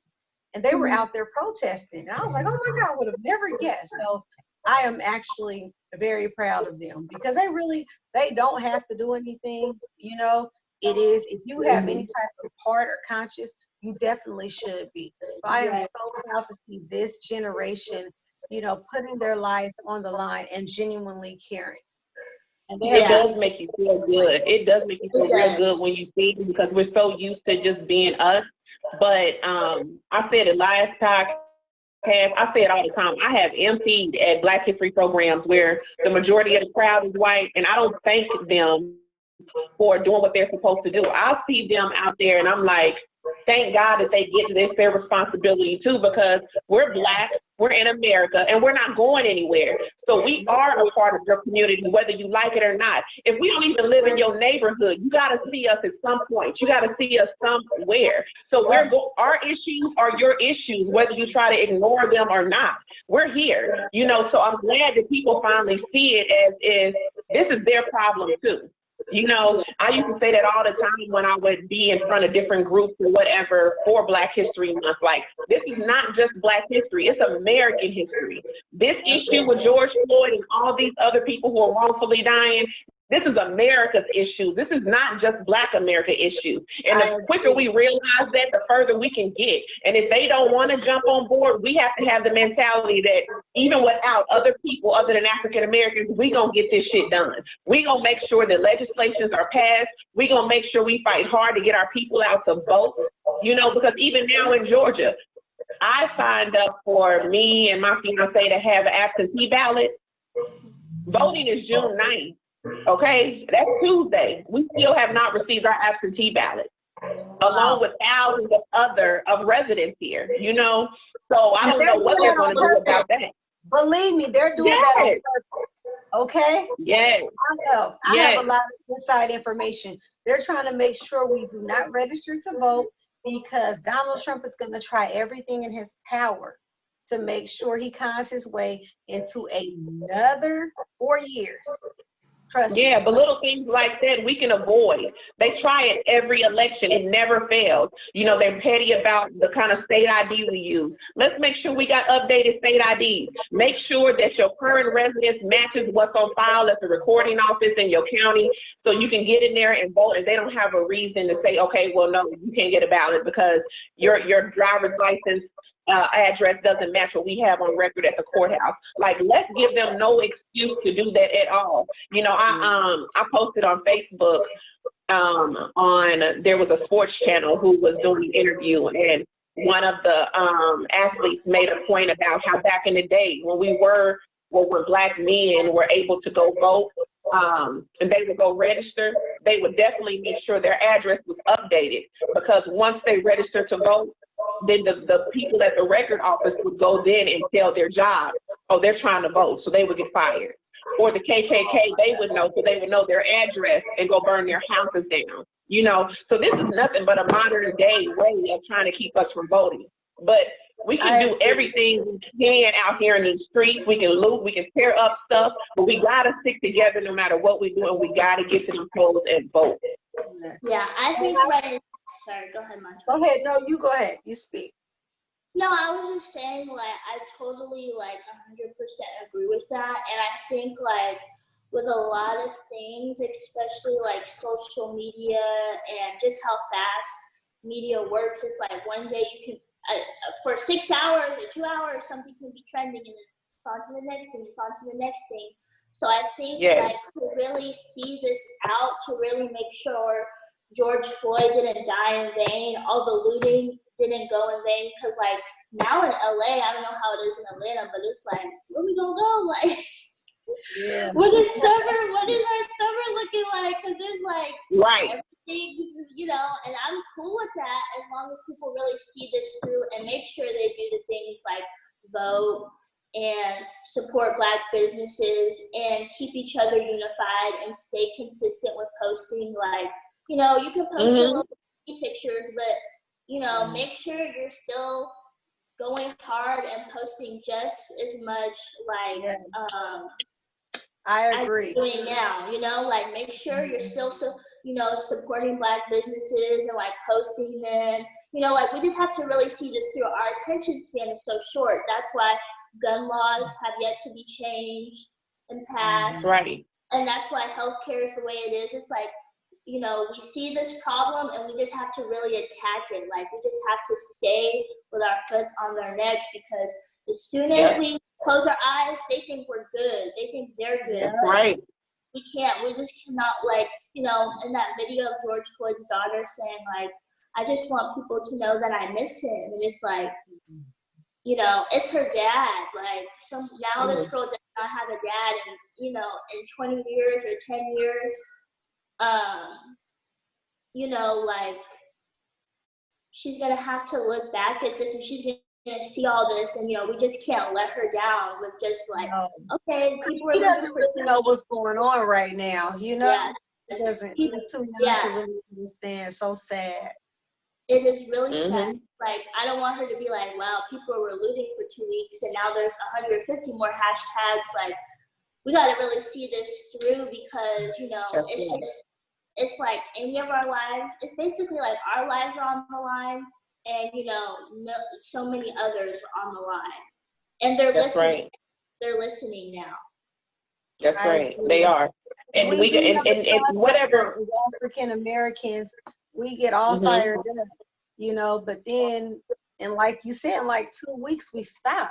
and they were out there protesting. And I was like, oh my God, I would have never guessed. So I am actually very proud of them because they don't have to do anything, you know. It is, if you have any type of heart or conscience, you definitely should be. So I am so proud to see this generation, you know, putting their life on the line and genuinely caring. And it does make you feel good. It does make you feel real good when you see it, because we're so used to just being us. But I said it last podcast. I say it all the time. I have emceed at Black History programs where the majority of the crowd is white, and I don't thank them for doing what they're supposed to do. I'll see them out there and I'm like, thank God that they get this their responsibility too, because we're Black, we're in America, and we're not going anywhere. So we are a part of your community, whether you like it or not. If we don't even live in your neighborhood, you got to see us at some point. You got to see us somewhere. So our issues are your issues, whether you try to ignore them or not. We're here, you know. So I'm glad that people finally see it as is. This is their problem too. You know, I used to say that all the time when I would be in front of different groups or whatever for Black History Month. Like, this is not just Black history, it's American history. This issue with George Floyd and all these other people who are wrongfully dying, this is America's issue. This is not just Black America issue. And the quicker we realize that, the further we can get. And if they don't want to jump on board, we have to have the mentality that even without other people other than African Americans, we gonna get this shit done. We gonna make sure that legislations are passed. We gonna make sure we fight hard to get our people out to vote. You know, because even now in Georgia, I signed up for me and my fiance to have an absentee ballot. Voting is June 9th. Okay, that's Tuesday. We still have not received our absentee ballot, along with thousands of residents here, you know? So I don't know what they're going to do about that. Believe me, they're doing that on purpose. Okay? Yes. I know. I have a lot of inside information. They're trying to make sure we do not register to vote, because Donald Trump is going to try everything in his power to make sure he cons his way into another 4 years. Trust me. Yeah, but little things like that we can avoid. They try it every election. It never fails. You know, they're petty about the kind of state ID we use. Let's make sure we got updated state IDs. Make sure that your current residence matches what's on file at the recording office in your county, so you can get in there and vote, and they don't have a reason to say, okay, well, no, you can't get a ballot because your driver's license address doesn't match what we have on record at the courthouse. Like, let's give them no excuse to do that at all. You know, I posted on Facebook there was a sports channel who was doing an interview, and one of the athletes made a point about how back in the day when when Black men were able to go vote, and they would go register, they would definitely make sure their address was updated, because once they register to vote, then the people at the record office would go then and tell their job, oh, they're trying to vote, so they would get fired. Or the KKK, they would know, so they would know their address and go burn their houses down. You know, so this is nothing but a modern day way of trying to keep us from voting. But we can do everything we can out here in the streets. We can loot, we can tear up stuff, but we gotta stick together no matter what we do, and we gotta get to the polls and vote. Yeah, I think sorry, go ahead, Montoya. Go ahead. No, you go ahead. You speak. No, I was just saying, like, I totally, 100% agree with that. And I think, with a lot of things, especially, social media and just how fast media works, it's like one day you can, for 6 hours or 2 hours, something can be trending, and it's on to the next thing, it's on to the next thing. So I think, to really see this out, to really make sure George Floyd didn't die in vain, all the looting didn't go in vain, because now in LA, I don't know how it is in Atlanta, but it's like, where we gonna go? What is our summer looking like? Because there's everything's, and I'm cool with that as long as people really see this through and make sure they do the things like vote and support Black businesses and keep each other unified and stay consistent with posting. You can post your little pictures, but, make sure you're still going hard and posting just as much I agree. as you're doing now, make sure you're still supporting Black businesses and posting them. We just have to really see this through. Our attention span is so short. That's why gun laws have yet to be changed and passed. Right. And that's why healthcare is the way it is. It's we see this problem and we just have to really attack it. We just have to stay with our foot on their necks, because as soon as we close our eyes, they think we're good. They think they're good. That's right. We just cannot, in that video of George Floyd's daughter saying, I just want people to know that I miss him. And it's it's her dad. Now this girl does not have a dad, and, in 20 years or 10 years, she's gonna have to look back at this and she's gonna see all this, and we just can't let her down with just like, No. okay, people are He losing doesn't for really know what's going on right now, you know? yeah. He doesn't. People, He's too young yeah, to really understand. So sad. it is really sad. Mhm. Like, I don't want her to be like, wow, people were looting for 2 weeks and now there's 150 more hashtags. Like, we got to really see this through because, That's it's right. just, it's like any of our lives, it's basically like our lives are on the line and, so many others are on the line. And they're That's listening. right. They're listening now. That's I right. agree. They are. And We we do have and a track record whatever. as African Americans. We get all Mhm. fired up, but then, and like you said, in like 2 weeks, we stop.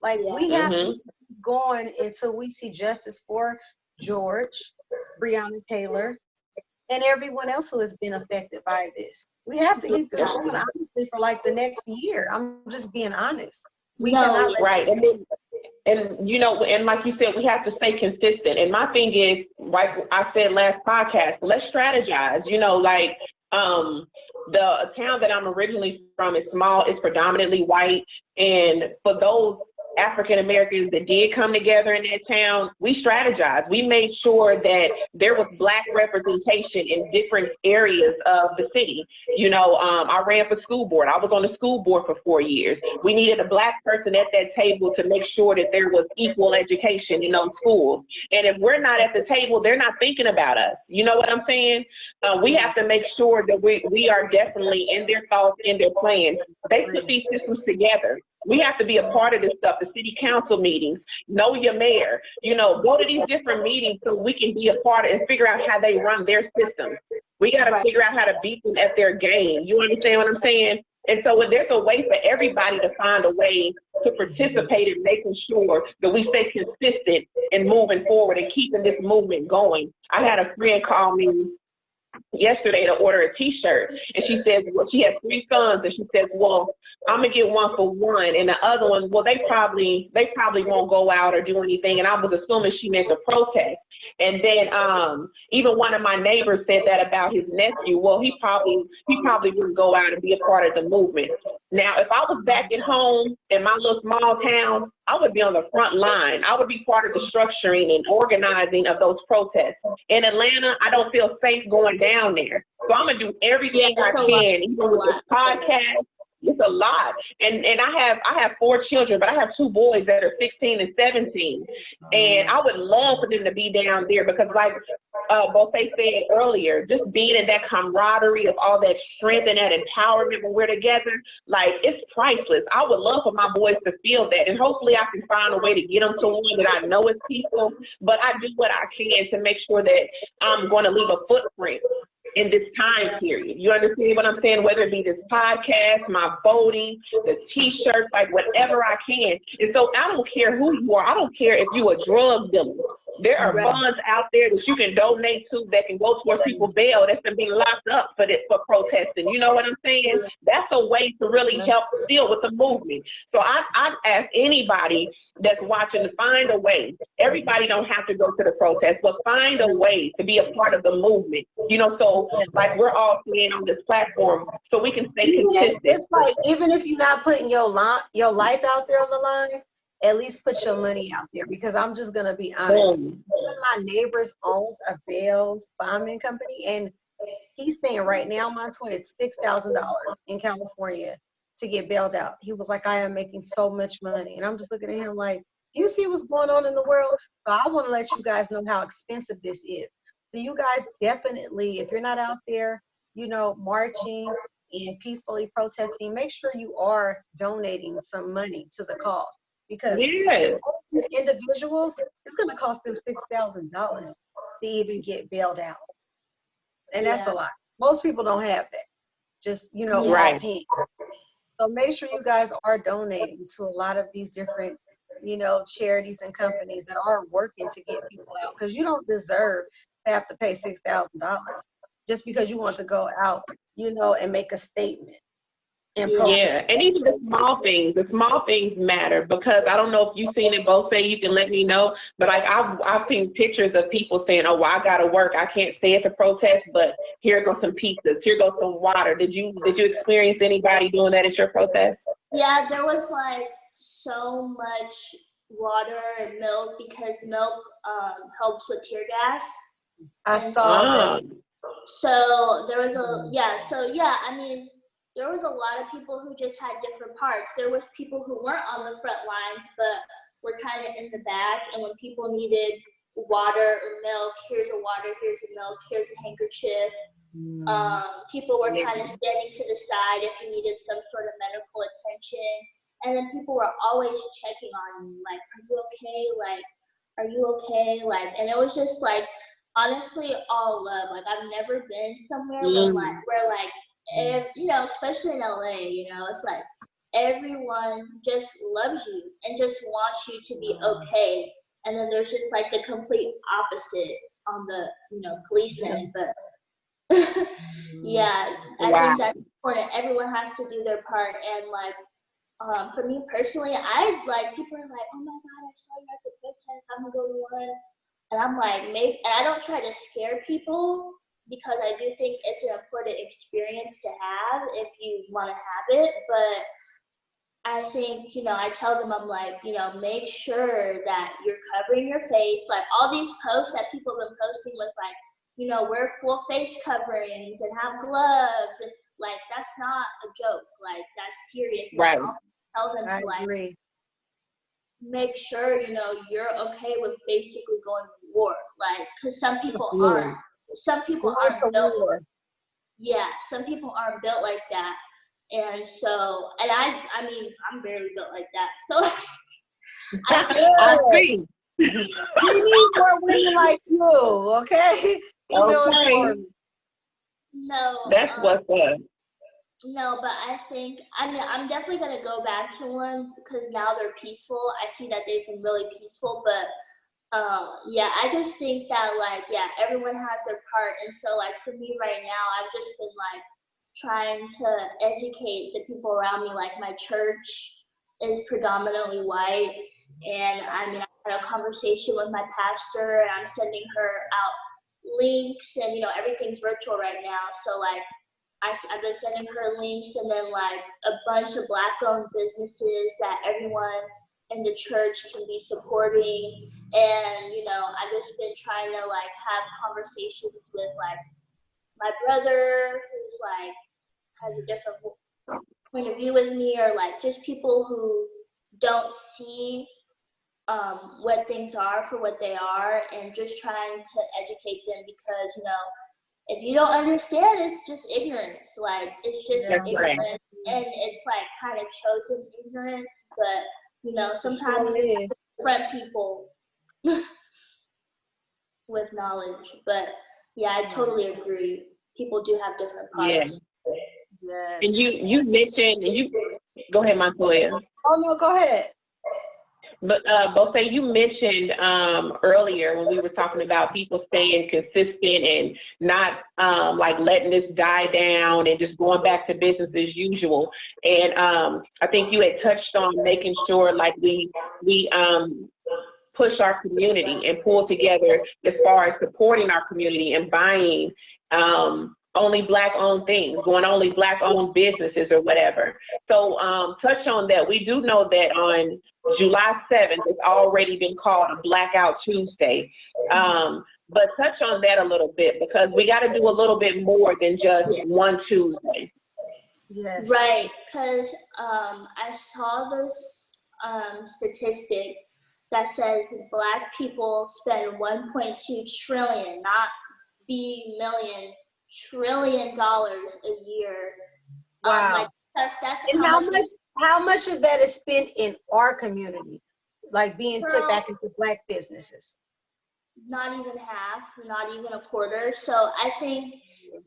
Like, Yeah. we have to Mhm. keep going until we see justice for George, Breonna Taylor, and everyone else who has been affected by this. We have to keep this going, honestly, for like the next year. I'm just being honest. We cannot let Right. And like you said, we have to stay consistent. And my thing is, like I said last podcast, let's strategize. The town that I'm originally from is small, it's predominantly white. And for those African Americans that did come together in that town, we strategized. We made sure that there was Black representation in different areas of the city. I ran for school board. I was on the school board for 4 years. We needed a Black person at that table to make sure that there was equal education in those schools. And if we're not at the table, they're not thinking about us. You know what I'm saying? We have to make sure that we are definitely in their thoughts, in their plans. They put these systems together. We have to be a part of this stuff, the city council meetings, know your mayor, go to these different meetings so we can be a part of and figure out how they run their systems. We got to figure out how to beat them at their game. You understand what I'm saying? And so there's a way for everybody to find a way to participate in making sure that we stay consistent in moving forward and keeping this movement going. I had a friend call me yesterday to order a T-shirt, and she says, well, she has 3 sons, and she says, well, I'm gonna get one for one, and the other one, well, they probably won't go out or do anything. And I was assuming she meant a protest. And then even one of my neighbors said that about his nephew. Well, he probably wouldn't go out and be a part of the movement. Now, if I was back at home in my little small town, I would be on the front line. I would be part of the structuring and organizing of those protests. In Atlanta, I don't feel safe going down there. So I'm gonna do everything I can, even with this podcast. It's a lot. And I have 4 children, but I have 2 boys that are 16 and 17. And I would love for them to be down there because, like Bose said earlier, just being in that camaraderie of all that strength and that empowerment when we're together, like, it's priceless. I would love for my boys to feel that. And hopefully I can find a way to get them to one that I know is peaceful, but I do what I can to make sure that I'm going to leave a footprint in this time period. You understand what I'm saying? Whether it be this podcast, my voting, the T-shirts, like whatever I can. And so I don't care who you are. I don't care if you're a drug dealer. There are funds out there that you can donate to that can go towards people's bail that's been being locked up for protesting. You know what I'm saying? That's a way to really help deal with the movement. So I ask anybody that's watching to find a way. Everybody don't have to go to the protest, but find a way to be a part of the movement. So like we're all saying on this platform, so we can stay consistent. It's like, even if you're not putting your life out there on the line, at least put your money out there, because I'm just gonna be honest. One of my neighbors owns a Bale's bombing company, and he's saying right now, Montoya, it's $6,000 in California to get bailed out. He was like, I am making so much money. And I'm just looking at him like, do you see what's going on in the world? So I want to let you guys know how expensive this is. So you guys definitely, if you're not out there, marching and peacefully protesting, make sure you are donating some money to the cause. Because individuals, it's going to cost them $6,000 to even get bailed out. And that's a lot. Most people don't have that. Just, offhand. So make sure you guys are donating to a lot of these different, charities and companies that are working to get people out. Because you don't deserve to have to pay $6,000 just because you want to go out, and make a statement. and Yeah. protest. Yeah, and even the small things matter, because I don't know if you've seen it, both say you can let me know, but like I've seen pictures of people saying, oh, well, I gotta work, I can't stay at the protest, but here goes some pizzas, here goes some water. Did you experience anybody doing that at your protest? Yeah, there was like so much water and milk because milk helps with tear gas. I And saw that. so there was I mean, there was a lot of people who just had different parts. There was people who weren't on the front lines, but were kind of in the back. And when people needed water or milk, here's a water, here's a milk, here's a handkerchief. People were kind of standing to the side if you needed some sort of medical attention. And then people were always checking on you, like, are you okay? Like, are you okay? Like, and it was just like, honestly, all love. Like, I've never been somewhere where you know, especially in LA, you know, it's like everyone just loves you and just wants you to be okay. And then there's just like the complete opposite on the, you know, police end. But yeah, I think that's important. Everyone has to do their part. And like, for me personally, I like, people are like, oh my God, I saw you at the protest, I'm gonna go to one. And I'm like, and I don't try to scare people, because I do think it's an important experience to have if you want to have it. But I think, you know, I tell them, I'm like, you know, make sure that you're covering your face. Like all these posts that people have been posting with, like, you know, wear full face coverings and have gloves, and like, that's not a joke. Like, that's serious. And Right. I also tell them I to like agree. make sure, you know, you're okay with basically going to war. Like, because some people aren't. Some people aren't built. Some people aren't built like that. And so, and I mean, I'm barely built like that. So I see. We need more women like you, okay? Okay. No. That's what's up. No, but I think, I mean, I'm definitely going to go back to one, because now they're peaceful. I see that they've been really peaceful, but yeah, I just think that like, yeah, everyone has their part. And so like for me right now, I've just been like trying to educate the people around me. Like my church is predominantly white, and I mean, I had a conversation with my pastor, and I'm sending her out links, and you know, everything's virtual right now. So like, I've been sending her links, and then like a bunch of Black-owned businesses that everyone in the church can be supporting. And you know, I've just been trying to like have conversations with like my brother, who's like has a different point of view with me, or like just people who don't see what things are for what they are, and just trying to educate them, because you know, if you don't understand, it's just ignorance. Like, it's just ignorance. Right. And it's like kind of chosen ignorance, but you know, sometimes you have to confront people with knowledge. But yeah, I totally agree. People do have different parts. Yes. And you mentioned, go ahead, Montoya. Oh no, go ahead. But Bose, you mentioned earlier when we were talking about people staying consistent and not like letting this die down and just going back to business as usual. And I think you had touched on making sure like we push our community and pull together as far as supporting our community and buying only Black-owned things, going only Black-owned businesses or whatever. So touch on that. We do know that on July 7th, it's already been called a Blackout Tuesday. But touch on that a little bit, because we got to do a little bit more than just one Tuesday. Yes. Right, because I saw this statistic that says Black people spend 1.2 trillion, not million, trillion dollars a year. Wow. That's and how much of that is spent in our community, like being put back into Black businesses? Not even half, not even a quarter. So I think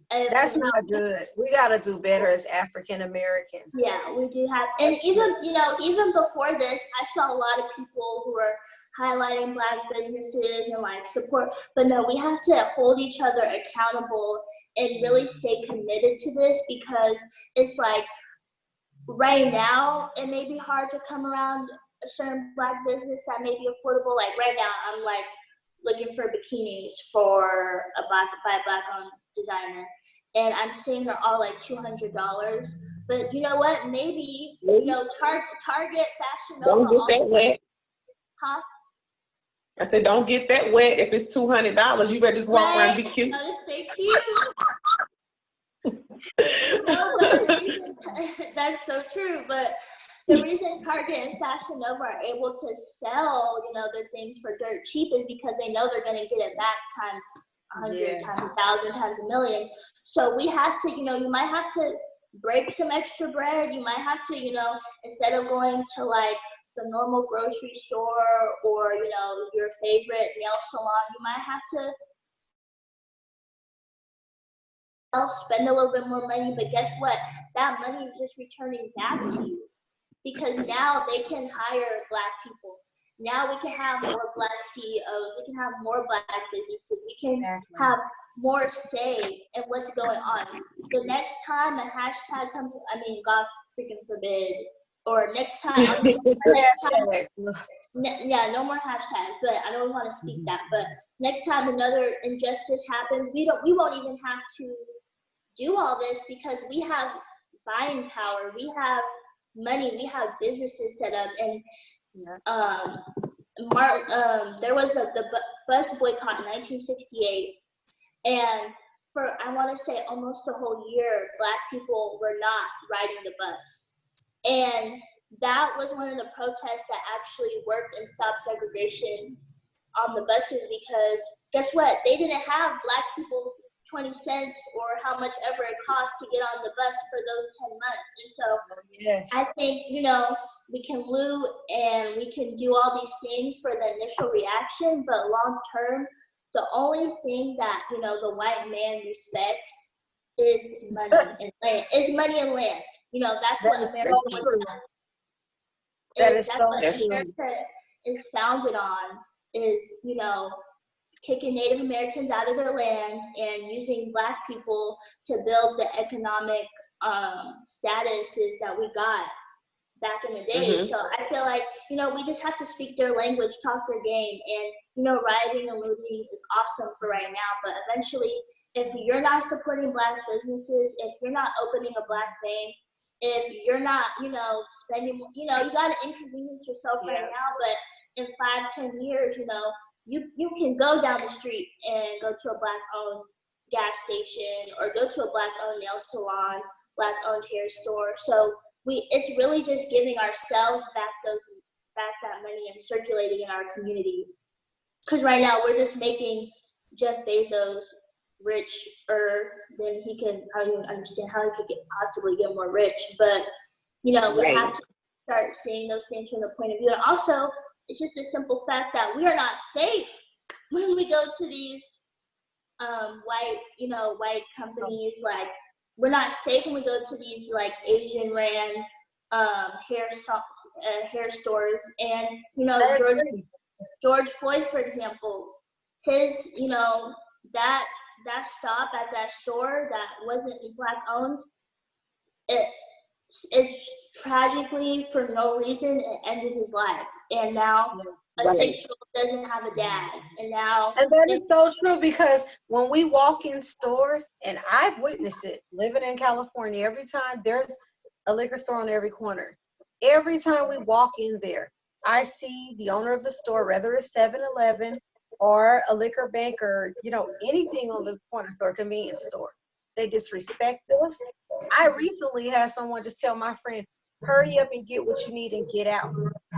that's not good. We got to do better as African Americans. Yeah, we do have, and even, you know, even before this, I saw a lot of people who were highlighting Black businesses and like support, but no, we have to hold each other accountable and really stay committed to this, because it's like, right now it may be hard to come around a certain Black business that may be affordable. Like right now, I'm like looking for bikinis for by a Black owned designer, and I'm seeing they're all like $200. But you know what? Maybe Target, Fashion Nova. Don't get that wet. Huh? I said, don't get that wet. If it's $200, you better just walk around and be cute. Gotta stay cute. No, but the reason that's so true. But the reason Target and Fashion Nova are able to sell, their things for dirt cheap is because they know they're gonna get it back times 100, times 1,000, times a million. So we have to, you might have to break some extra bread. You might have to, instead of going to like the normal grocery store or your favorite nail salon, you might have to spend a little bit more money, but guess what? That money is just returning back to you because now they can hire Black people. Now we can have more Black CEOs. We can have more Black businesses. We can have more say in what's going on. The next time a hashtag comes, God freaking forbid, or next time, I'll just say no more hashtags, but I don't want to speak that. But next time another injustice happens, we won't even have to do all this because we have buying power, we have money, we have businesses set up, and there was the bus boycott in 1968, and for I want to say almost a whole year, Black people were not riding the bus, and that was one of the protests that actually worked and stopped segregation on the buses because guess what? They didn't have Black people's 20 cents or how much ever it costs to get on the bus for those 10 months. And so I think, we can loot and we can do all these things for the initial reaction, but long term, the only thing that, the white man respects is money and land. That's what America was. That is so true. America is founded on is, kicking Native Americans out of their land and using Black people to build the economic statuses that we got back in the day. So I feel like, we just have to speak their language, talk their game, and, rioting and looting is awesome for right now, but eventually, if you're not supporting Black businesses, if you're not opening a Black bank, if you're not, spending, you got to inconvenience yourself right now, but in 5-10 years, you can go down the street and go to a Black-owned gas station or go to a Black-owned nail salon, Black-owned hair store. So it's really just giving ourselves back that money and circulating in our community. Because right now we're just making Jeff Bezos richer than he can. I don't even understand how he could possibly get more rich, but we have to start seeing those things from the point of view. And also, it's just a simple fact that we are not safe when we go to these white companies. Like, we're not safe when we go to these like Asian ran hair stores. And George Floyd, for example, his that stop at that store that wasn't Black owned, it's tragically for no reason it ended his life, and now a 6-year-old doesn't have a dad, and that is so true because when we walk in stores, and I've witnessed it living in California, every time there's a liquor store on every corner, every time we walk in there, I see the owner of the store, whether it's 7-Eleven or a liquor bank or anything on the corner store, convenience store. They disrespect us. I recently had someone just tell my friend, hurry up and get what you need and get out.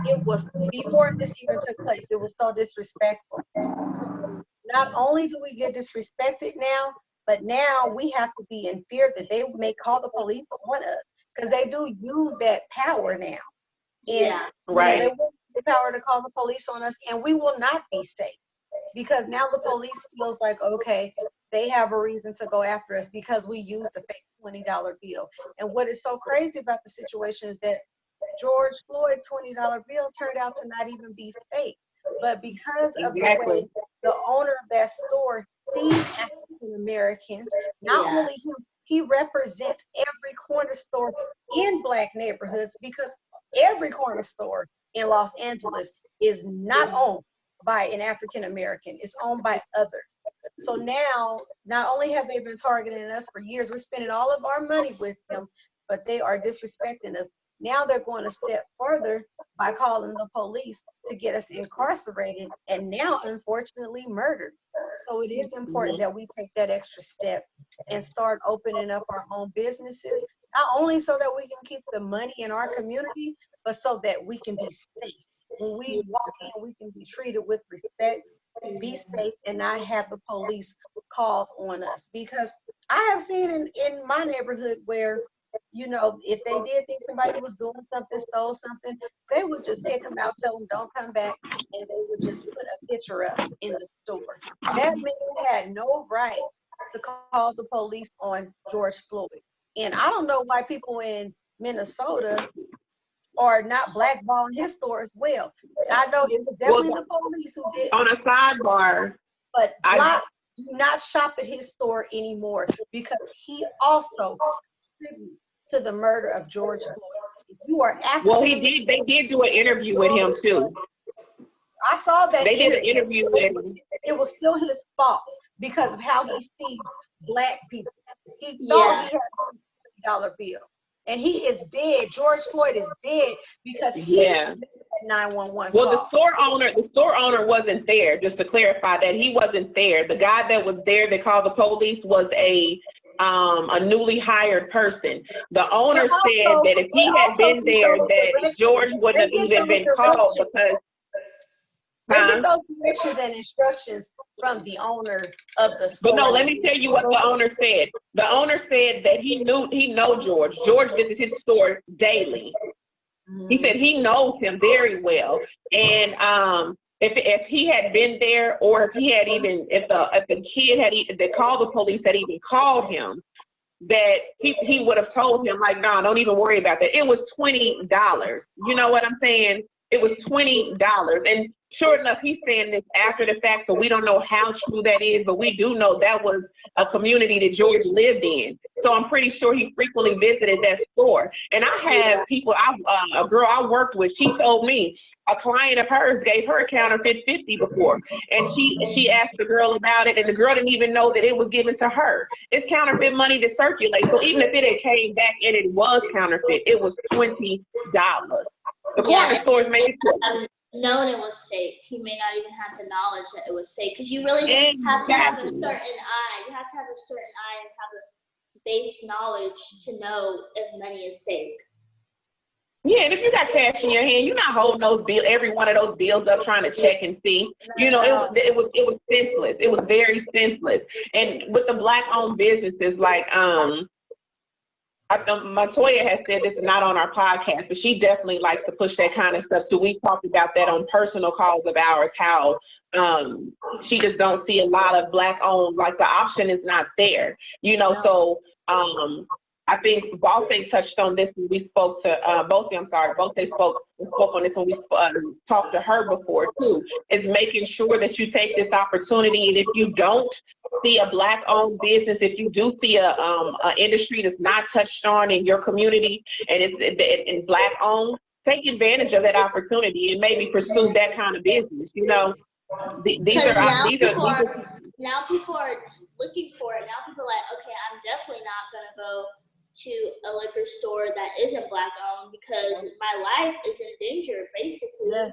It was before this even took place. It was so disrespectful. Not only do we get disrespected now, but now we have to be in fear that they may call the police on us because they do use that power now. And they will use the power to call the police on us, and we will not be safe because now the police feels like, okay, they have a reason to go after us because we used a fake $20 bill. And what is so crazy about the situation is that George Floyd's $20 bill turned out to not even be fake. But because of the way the owner of that store sees African Americans, not only him he represents every corner store in Black neighborhoods, because every corner store in Los Angeles is not owned by an African American, it's owned by others. So now, not only have they been targeting us for years, we're spending all of our money with them, but they are disrespecting us. Now they're going a step further by calling the police to get us incarcerated and now, unfortunately, murdered. So it is important that we take that extra step and start opening up our own businesses, not only so that we can keep the money in our community, but so that we can be safe. When we walk in, we can be treated with respect, be safe, and not have the police called on us. Because I have seen in my neighborhood where, you know, if they did think somebody was doing something, stole something, they would just pick them out, tell them don't come back, and they would just put a picture up in the store. That man had no right to call the police on George Floyd. And I don't know why people in Minnesota are not blackballing his store as well. I know it was definitely the police who did. On a sidebar, but do not shop at his store anymore, because he also contributed to the murder of George Floyd. If you are African, well, they did do an interview with him too. I saw that. They did an interview with him. It was still his fault because of how he sees Black people. He thought he had a $50 bill. And he is dead. George Floyd is dead because he did that 911 Well, call. the store owner wasn't there. Just to clarify that, he wasn't there. The guy that was there that called the police was a newly hired person. The owner said that if he had been there, that George wouldn't have even been called because. They get those directions and instructions from the owner of the store. But no, let me tell you what the owner said. The owner said that he know George. George visits his store daily. He said he knows him very well. And if he had been there, or if he had even, if the kid that called the police had even called him, that he would have told him, like, no, don't even worry about that. It was $20. You know what I'm saying? It was $20. And sure enough, he's saying this after the fact, so we don't know how true that is, but we do know that was a community that George lived in. So I'm pretty sure he frequently visited that store. And I have people, a girl I worked with, she told me a client of hers gave her a counterfeit 50 before. And she asked the girl about it, and the girl didn't even know that it was given to her. It's counterfeit money to circulate. So even if it had came back and it was counterfeit, it was $20. The corner stores make it too. Known it was fake. He may not even have the knowledge that it was fake, because you really have to have a certain eye. You have to have a certain eye and have a base knowledge to know if money is fake. Yeah, and if you got cash in your hand, you're not holding those bills, every one of those bills up trying to check and see. You know, it was senseless. It was very senseless. And with the Black-owned businesses, like Montoya has said this is not on our podcast, but she definitely likes to push that kind of stuff. So we talked about that on personal calls of ours, how she just don't see a lot of Black-owned, like the option is not there, you know. So I think Bose touched on this when we spoke to Bose spoke on this when we talked to her before too, is making sure that you take this opportunity, and if you don't see a Black-owned business, if you do see a industry that's not touched on in your community and it's Black-owned, take advantage of that opportunity and maybe pursue that kind of business. You know, now people are looking for it. Now people are like, okay, I'm definitely not gonna go to a liquor store that isn't Black-owned because my life is in danger, basically.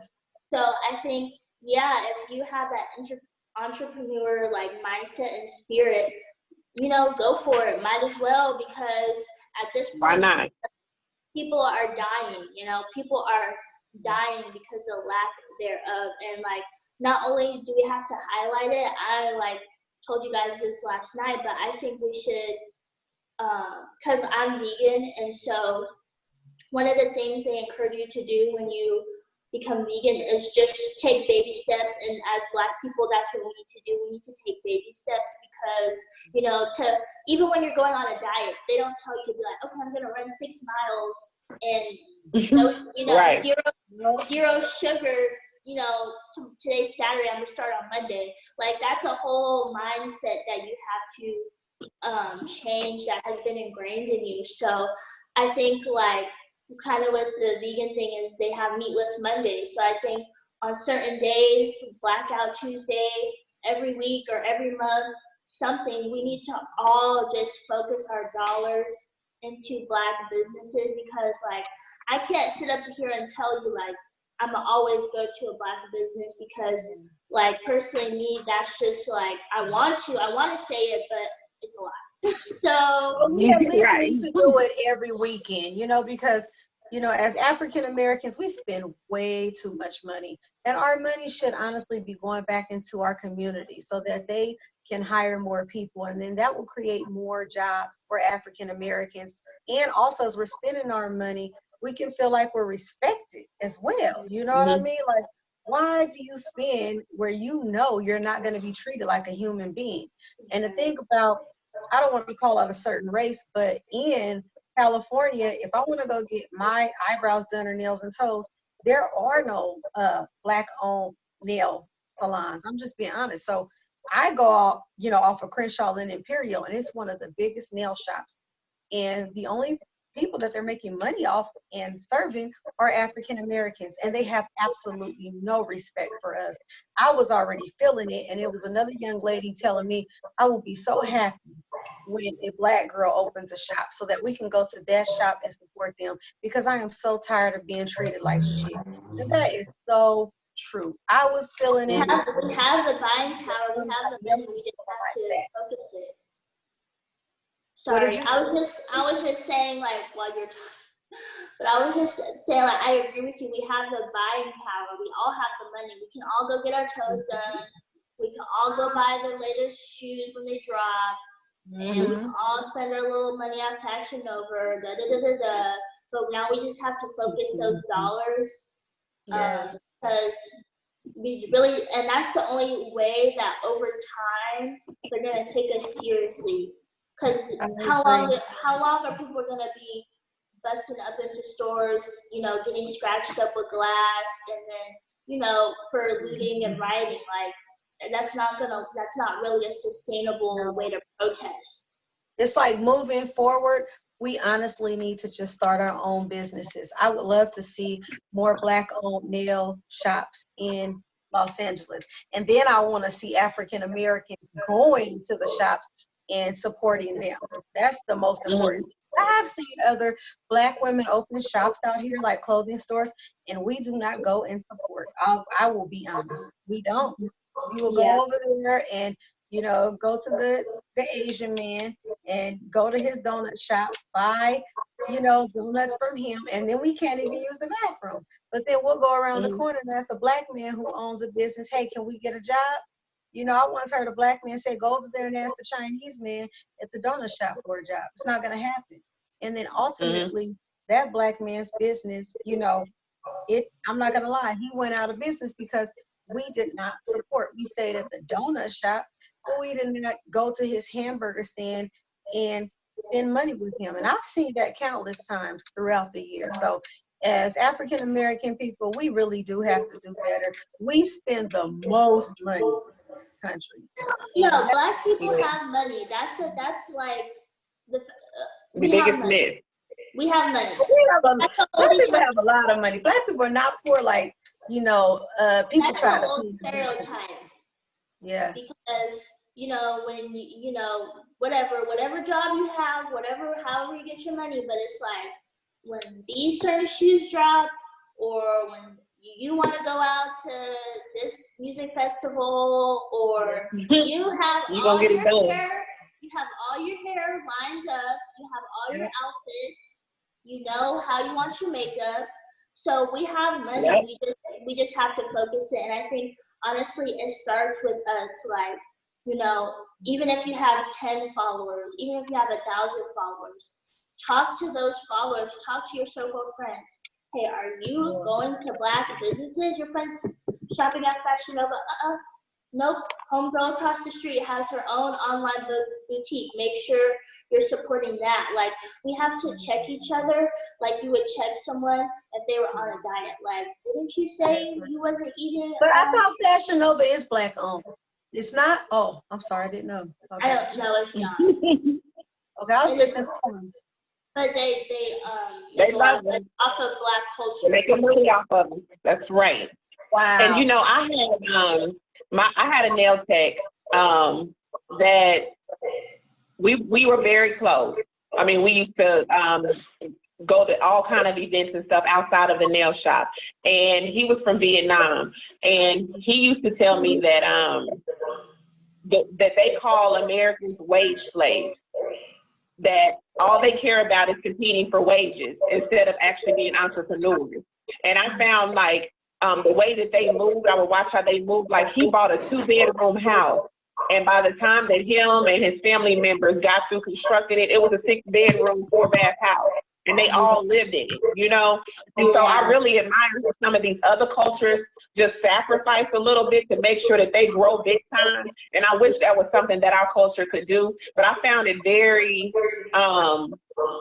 So I think, if you have that entrepreneur like mindset and spirit, you know, go for it. Might as well, because at this point, why not? People are dying. You know, people are dying because of lack thereof. And like, not only do we have to highlight it, I told you guys this last night, but I think we should. Because I'm vegan, and so one of the things they encourage you to do when you become vegan is just take baby steps. And as Black people, that's what we need to do. We need to take baby steps, because, you know, even when you're going on a diet, they don't tell you to be like, okay, I'm gonna run 6 miles and zero sugar. You know, today's Saturday, I'm gonna start on Monday. Like, that's a whole mindset that you have to change that has been ingrained in you. So I think like kind of with the vegan thing is they have meatless Monday. So I think on certain days, Blackout Tuesday, every week or every month, something, we need to all just focus our dollars into Black businesses, because like I can't sit up here and tell you like I'm gonna always go to a Black business, because like personally me, that's just like I want to say it, but it's a lot. So Well, we at least Right. need to do it every weekend, because as African Americans, we spend way too much money, and our money should honestly be going back into our community so that they can hire more people, and then that will create more jobs for African Americans. And also, as we're spending our money, we can feel like we're respected as well. You know what I mean? Like, why do you spend where you're not going to be treated like a human being? And the thing about, I don't want to call out a certain race, but in California, if I want to go get my eyebrows done or nails and toes, there are no Black-owned nail salons. I'm just being honest. So I go off of Crenshaw and Imperial, and it's one of the biggest nail shops. And the only people that they're making money off and serving are African Americans, and they have absolutely no respect for us. I was already feeling it, and it was another young lady telling me, I will be so happy when a Black girl opens a shop so that we can go to that shop and support them, because I am so tired of being treated like shit. And that is so true. I was feeling we it. have the buying power, we have the money, we just have to focus it. Sorry, I was just saying like while you're talking, but I was just saying like I agree with you. We have the buying power. We all have the money. We can all go get our toes done. We can all go buy the latest shoes when they drop, and we can all spend our little money on Fashion Nova. But now we just have to focus those dollars, because we really, and that's the only way that over time they're gonna take us seriously. Because how long are people gonna be busting up into stores, getting scratched up with glass, and then, for looting and rioting? Like that's not really a sustainable way to protest. It's like moving forward, we honestly need to just start our own businesses. I would love to see more Black-owned nail shops in Los Angeles. And then I want to see African Americans going to the shops and supporting them. That's the most important. I have seen other Black women open shops out here, like clothing stores, and we do not go and support. I will be honest. We don't. We will go over there and, go to the Asian man and go to his donut shop, buy, donuts from him, and then we can't even use the bathroom. But then we'll go around the corner and ask a Black man who owns a business, hey, can we get a job? I once heard a Black man say, go over there and ask the Chinese man at the donut shop for a job. It's not going to happen. And then ultimately, that Black man's business, I'm not going to lie, he went out of business because we did not support. We stayed at the donut shop, but we did not go to his hamburger stand and spend money with him. And I've seen that countless times throughout the year. So as African American people, we really do have to do better. We spend the most money in the country. Black people have money. That's like the biggest myth. We have money. Black people have a lot of money. Black people are not poor like, people that's try an to old stereotype. Yes. Because, when whatever job you have, however you get your money, but it's like when these certain shoes drop, or when you want to go out to this music festival, or you have all your hair, lined up, you have all your outfits, you know how you want your makeup. So we have money. We just have to focus it. And I think honestly it starts with us. Like, even if you have 10 followers, even if you have 1,000 followers, talk to those followers, talk to your circle of friends. Hey, are you going to Black businesses? Your friends shopping at Fashion Nova? Nope. Homegirl across the street has her own online boutique. Make sure you're supporting that. Like, we have to check each other like you would check someone if they were on a diet. Like, didn't you say you wasn't eating? But I thought Fashion Nova is Black owned. It's not? Oh, I'm sorry, I didn't know. I Okay. don't know, it's not. Okay, I was It is, misinformed. but they They make a lot love of money them. off of Black They culture. make a money off of them. That's right. And Wow. you know, I had a nail tech that we were very close. I mean, we used to go to all kind of events and stuff outside of the nail shop. And he was from Vietnam, and he used to tell me that that they call Americans wage slaves. That all they care about is competing for wages instead of actually being entrepreneurs. And I found like the way that they moved, I would watch how they moved. Like he bought a 2-bedroom house. And by the time that him and his family members got through constructing it, it was a 6-bedroom, 4-bath house. And they all lived in it, you know? And so I really admire that some of these other cultures just sacrifice a little bit to make sure that they grow big time. And I wish that was something that our culture could do. But I found it very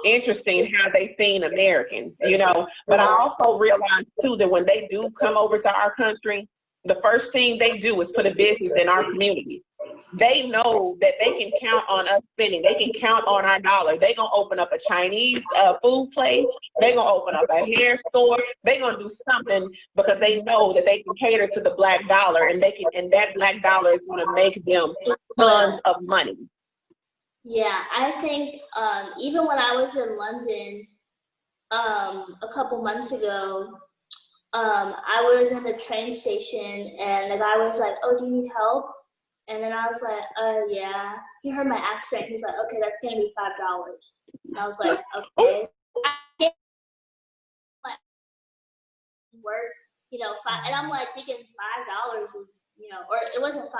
interesting how they seen Americans, you know? But I also realized too that when they do come over to our country, the first thing they do is put a business in our community. They know that they can count on us spending. They can count on our dollar. They're going to open up a Chinese food place. They're going to open up a hair store. They're going to do something because they know that they can cater to the Black dollar, and and that Black dollar is going to make them tons of money. Yeah, I think even when I was in London a couple months ago, I was in the train station and the guy was like, "Oh, do you need help?" And then I was like, yeah. He heard my accent. He's like, "Okay, that's gonna be $5." And I was like, okay. I get like work, you know, and I'm like thinking $5 is, you know, or it wasn't $5.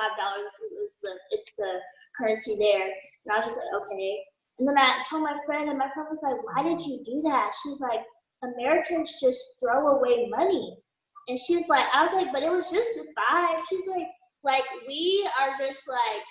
It's the currency there. And I was just like, okay. And then I told my friend, and my friend was like, "Why did you do that?" She's like, "Americans just throw away money." And she was like, I was like, "But it was just $5." She's like we are just like,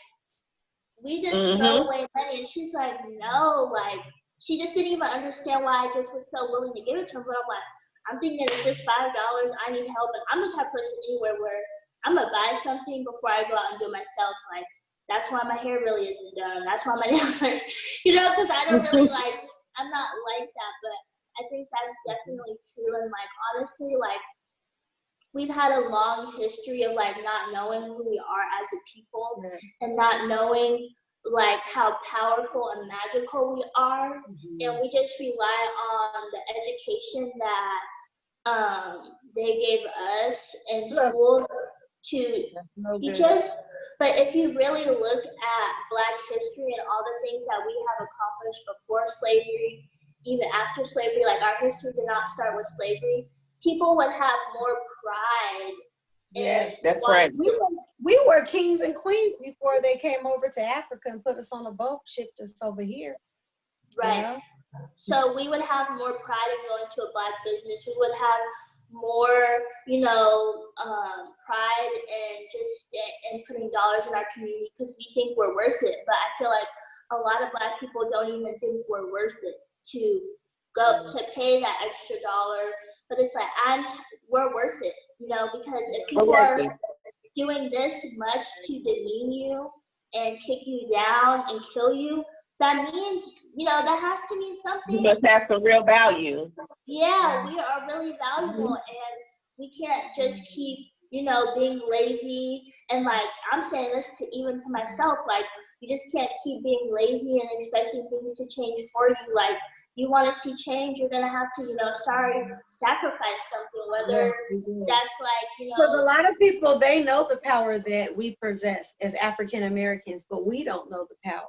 we just throw away money. And she's like, no, like she just didn't even understand why I just was so willing to give it to her. But I'm like, I'm thinking it's just $5. I need help. And I'm the type of person anywhere where I'm gonna buy something before I go out and do it myself. Like that's why my hair really isn't done. That's why my nails are, you know, because I don't really like, I'm not like that. But I think that's definitely true. And like honestly, like we've had a long history of like not knowing who we are as a people and not knowing like how powerful and magical we are. And we just rely on the education that they gave us in school to teach us. But if you really look at Black history and all the things that we have accomplished before slavery, even after slavery, like our history did not start with slavery, people would have more pride. Yes, that's right. We were kings and queens before they came over to Africa and put us on a boat, shipped us over here. Right. You know? So we would have more pride in going to a Black business. We would have more, you know, pride and just in putting dollars in our community because we think we're worth it. But I feel like a lot of Black people don't even think we're worth it to go to pay that extra dollar. But it's like we're worth it, you know, because if people are doing this much to demean you and kick you down and kill you, that means, you know, that has to mean something. You must have some real value. Yeah, we are really valuable, and we can't just keep, you know, being lazy. And like I'm saying this even to myself, like you just can't keep being lazy and expecting things to change for you. Like you want to see change, you're gonna have to, you know, sacrifice something. Whether that's like, you know, because a lot of people, they know the power that we possess as African Americans, but we don't know the power.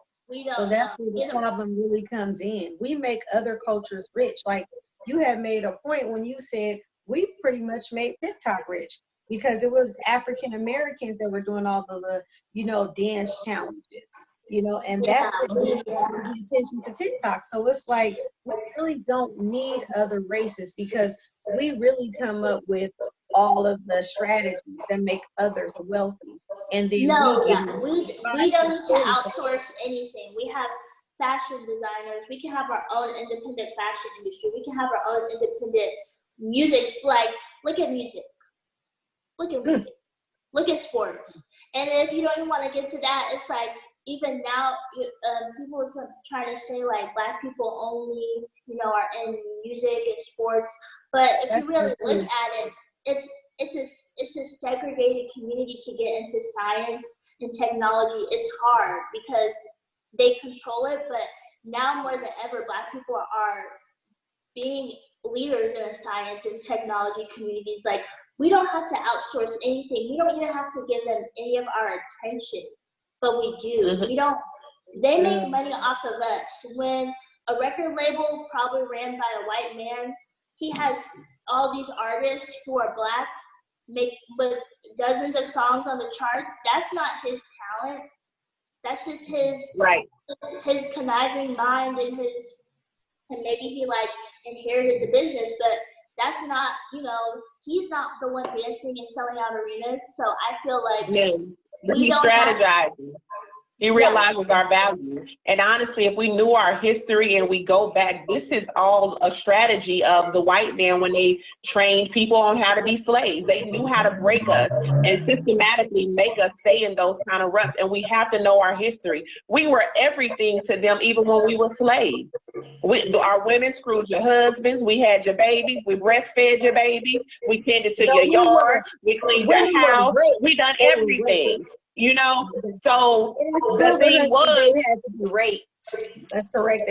So that's where the problem really comes in. We make other cultures rich. Like you had made a point when you said we pretty much made TikTok rich because it was African Americans that were doing all the, you know, dance challenges, you know, and that's what really got the attention to TikTok. So it's like we really don't need other races because we really come up with all of the strategies that make others wealthy. And then we don't need to outsource anything. We have fashion designers. We can have our own independent fashion industry. We can have our own independent music. Like, look at music. Look at sports. And if you don't even want to get to that, it's like, even now, people are trying to say like Black people only, you know, are in music and sports. But if you really look at it, it's a segregated community to get into science and technology. It's hard because they control it. But now more than ever, Black people are being leaders in the science and technology communities. Like, we don't have to outsource anything. We don't even have to give them any of our attention, but we do. We don't. They make money off of us. When a record label, probably ran by a white man, he has all these artists who are Black, make with dozens of songs on the charts. That's not his talent. That's just his conniving mind and maybe he like inherited the business, but that's not, you know, he's not the one dancing and selling out arenas. So I feel like he strategizes. He realizes our values. And honestly, if we knew our history and we go back, this is all a strategy of the white man when they trained people on how to be slaves. They knew how to break us and systematically make us stay in those kind of ruts. And we have to know our history. We were everything to them, even when we were slaves. Our women screwed your husbands. We had your babies. We breastfed your babies. We tended to your yard. We cleaned your house. We done everything. You know, so the thing was, they had to be raped. That's correct.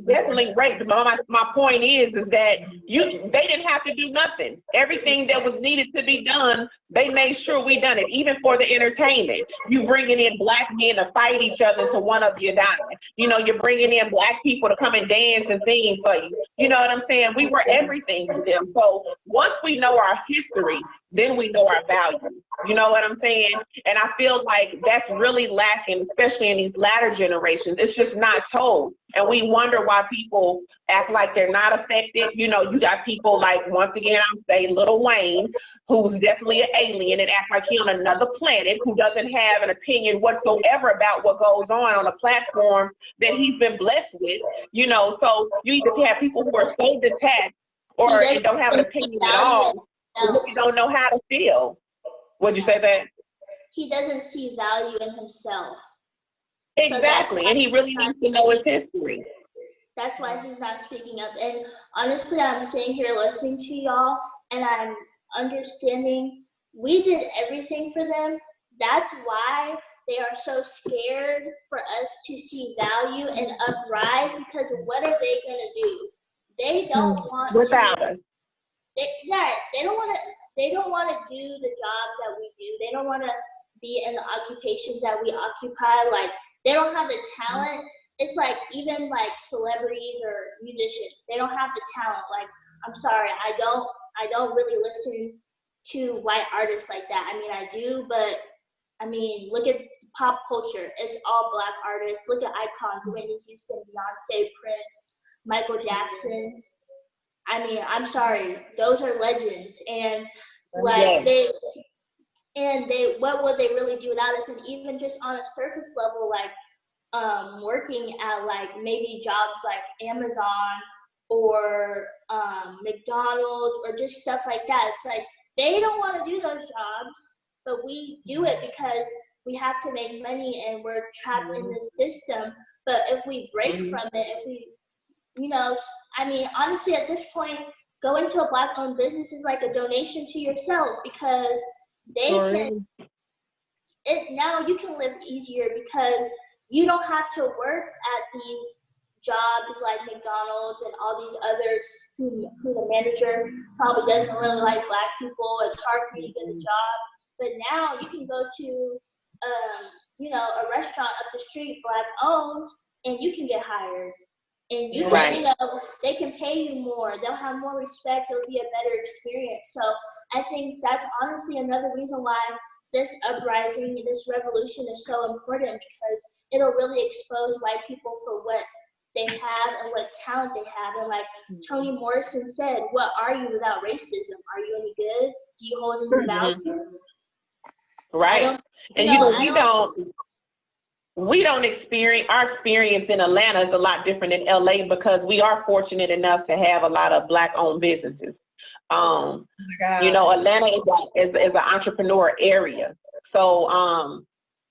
Definitely raped. My point is that they didn't have to do nothing. Everything that was needed to be done, they made sure we done it. Even for the entertainment, you bringing in Black men to fight each other to one of you die. You know, you're bringing in Black people to come and dance and sing for you. You know what I'm saying? We were everything to them. So once we know our history, then we know our values. You know what I'm saying? And I feel like that's really lacking, especially in these latter generations. It's just not told. And we wonder why people act like they're not affected. You know, you got people like, once again, I'm saying Lil Wayne, who's definitely an alien and act like he's on another planet, who doesn't have an opinion whatsoever about what goes on a platform that he's been blessed with. You know, so you either have people who are so detached or don't have an opinion at all. You don't know how to feel. Would you say that? He doesn't see value in himself. Exactly, so and he really needs to know his history. That's why he's not speaking up. And honestly, I'm sitting here listening to y'all, and I'm understanding we did everything for them. That's why they are so scared for us to see value and uprise, because what are they going to do? They don't want without us. They don't want to do the jobs that we do. They don't want to be in the occupations that we occupy. Like, they don't have the talent. It's like, even like celebrities or musicians, they don't have the talent. Like, I'm sorry, I don't really listen to white artists like that. I mean, I do, but I mean, look at pop culture. It's all Black artists. Look at icons: Whitney Houston, Beyonce, Prince, Michael Jackson. I mean, I'm sorry, those are legends. And like what would they really do without us? And even just on a surface level, like working at like maybe jobs like Amazon or McDonald's or just stuff like that. It's like they don't want to do those jobs, but we do it because we have to make money and we're trapped in the system. But if we break from it, if we, you know, I mean, honestly, at this point, going to a Black-owned business is like a donation to yourself, because now you can live easier because you don't have to work at these jobs like McDonald's and all these others who the manager probably doesn't really like Black people. It's hard for you to get a job. But now you can go to, you know, a restaurant up the street, Black-owned, and you can get hired. And you can, you know, they can pay you more. They'll have more respect. It'll be a better experience. So I think that's honestly another reason why this uprising, this revolution is so important, because it'll really expose white people for what they have and what talent they have. And like Toni Morrison said, what are you without racism? Are you any good? Do you hold any value? Right. And you know, we don't experience, our experience in Atlanta is a lot different than LA, because we are fortunate enough to have a lot of Black-owned businesses. Atlanta is an entrepreneur area. So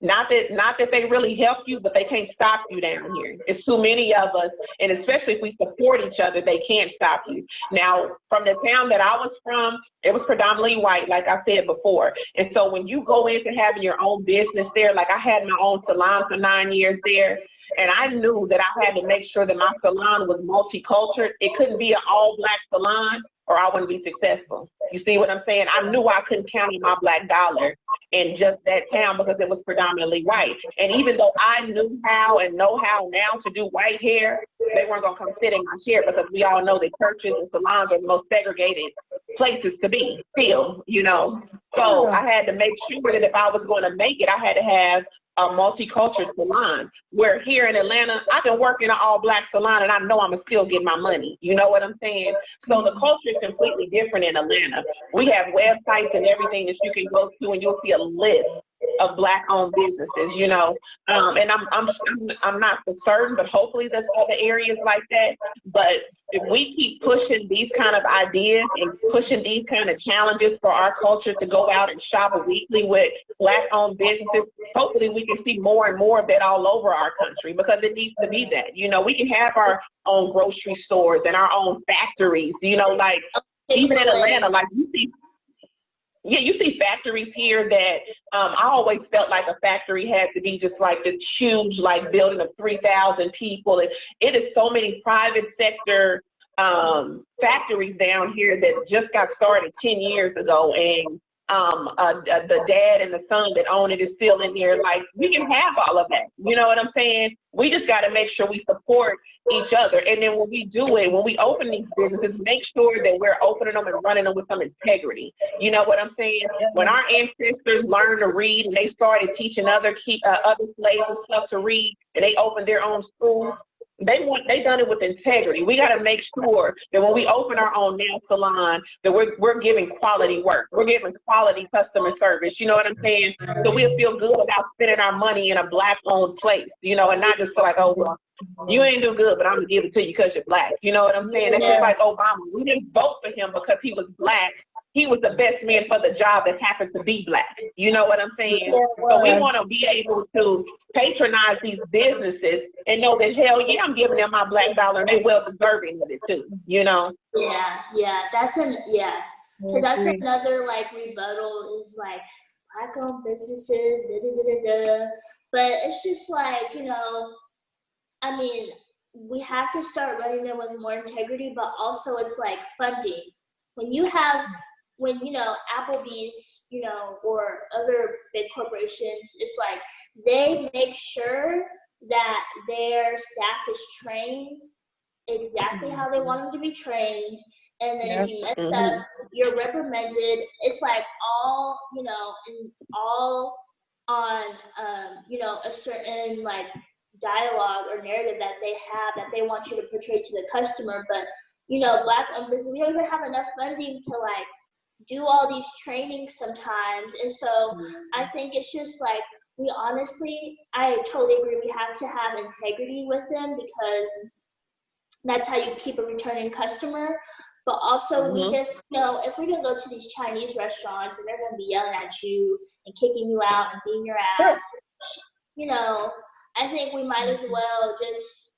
not that they really help you, but they can't stop you down here. It's too many of us, and especially if we support each other, they can't stop you. Now, from the town that I was from, it was predominantly white, like I said before. And so when you go into having your own business there, like I had my own salon for 9 years there, and I knew that I had to make sure that my salon was multicultural. It couldn't be an all-black salon, or I wouldn't be successful. You see what I'm saying? I knew I couldn't count on my black dollar in just that town because it was predominantly white. And even though I knew how and know how now to do white hair, they weren't going to come sit in my chair because we all know that churches and salons are the most segregated places to be still, So I had to make sure that if I was going to make it, I had to have a multicultural salon. Where here in Atlanta, I can work in an all-black salon and I know I'm going to still get my money. You know what I'm saying? So the culture is completely different in Atlanta. We have websites and everything that you can go to and you'll see a list of black-owned businesses, and I'm not for certain, but hopefully there's other areas like that. But if we keep pushing these kind of ideas and pushing these kind of challenges for our culture to go out and shop weekly with black-owned businesses, hopefully we can see more and more of that all over our country because it needs to be that. We can have our own grocery stores and our own factories, like even in Atlanta, like you see factories here that I always felt like a factory had to be just like this huge, like building of 3,000 people. It is so many private sector factories down here that just got started 10 years ago, and the dad and the son that own it is still in there. Like, we can have all of that. You know what I'm saying? We just got to make sure we support each other. And then when we do it, when we open these businesses, make sure that we're opening them and running them with some integrity. You know what I'm saying? When our ancestors learned to read and they started teaching other slaves and stuff to read, and they opened their own schools, they done it with integrity. We got to make sure that when we open our own nail salon, that we're giving quality work. We're giving quality customer service. You know what I'm saying? So we'll feel good about spending our money in a black-owned place, and not just like, oh, well, you ain't do good, but I'm going to give it to you because you're black. You know what I'm saying? It's just like Obama. We didn't vote for him because he was black. He was the best man for the job that happened to be black. You know what I'm saying? So we want to be able to patronize these businesses and know that, hell yeah, I'm giving them my black dollar and they're well deserving of it too, Yeah, So that's another like rebuttal is like black-owned businesses, But it's just like, I mean, we have to start running them with more integrity, but also it's like funding. When Applebee's, or other big corporations, it's like they make sure that their staff is trained exactly how they want them to be trained. And then if you mess up, you're reprimanded. It's like all, and all on, a certain like dialogue or narrative that they have that they want you to portray to the customer. But, black-owned business, we don't even have enough funding to like do all these trainings sometimes. And so I think it's just like, I totally agree, we have to have integrity with them because that's how you keep a returning customer. But also we just, if we're gonna go to these Chinese restaurants and they're gonna be yelling at you and kicking you out and beating your ass, I think we might as well just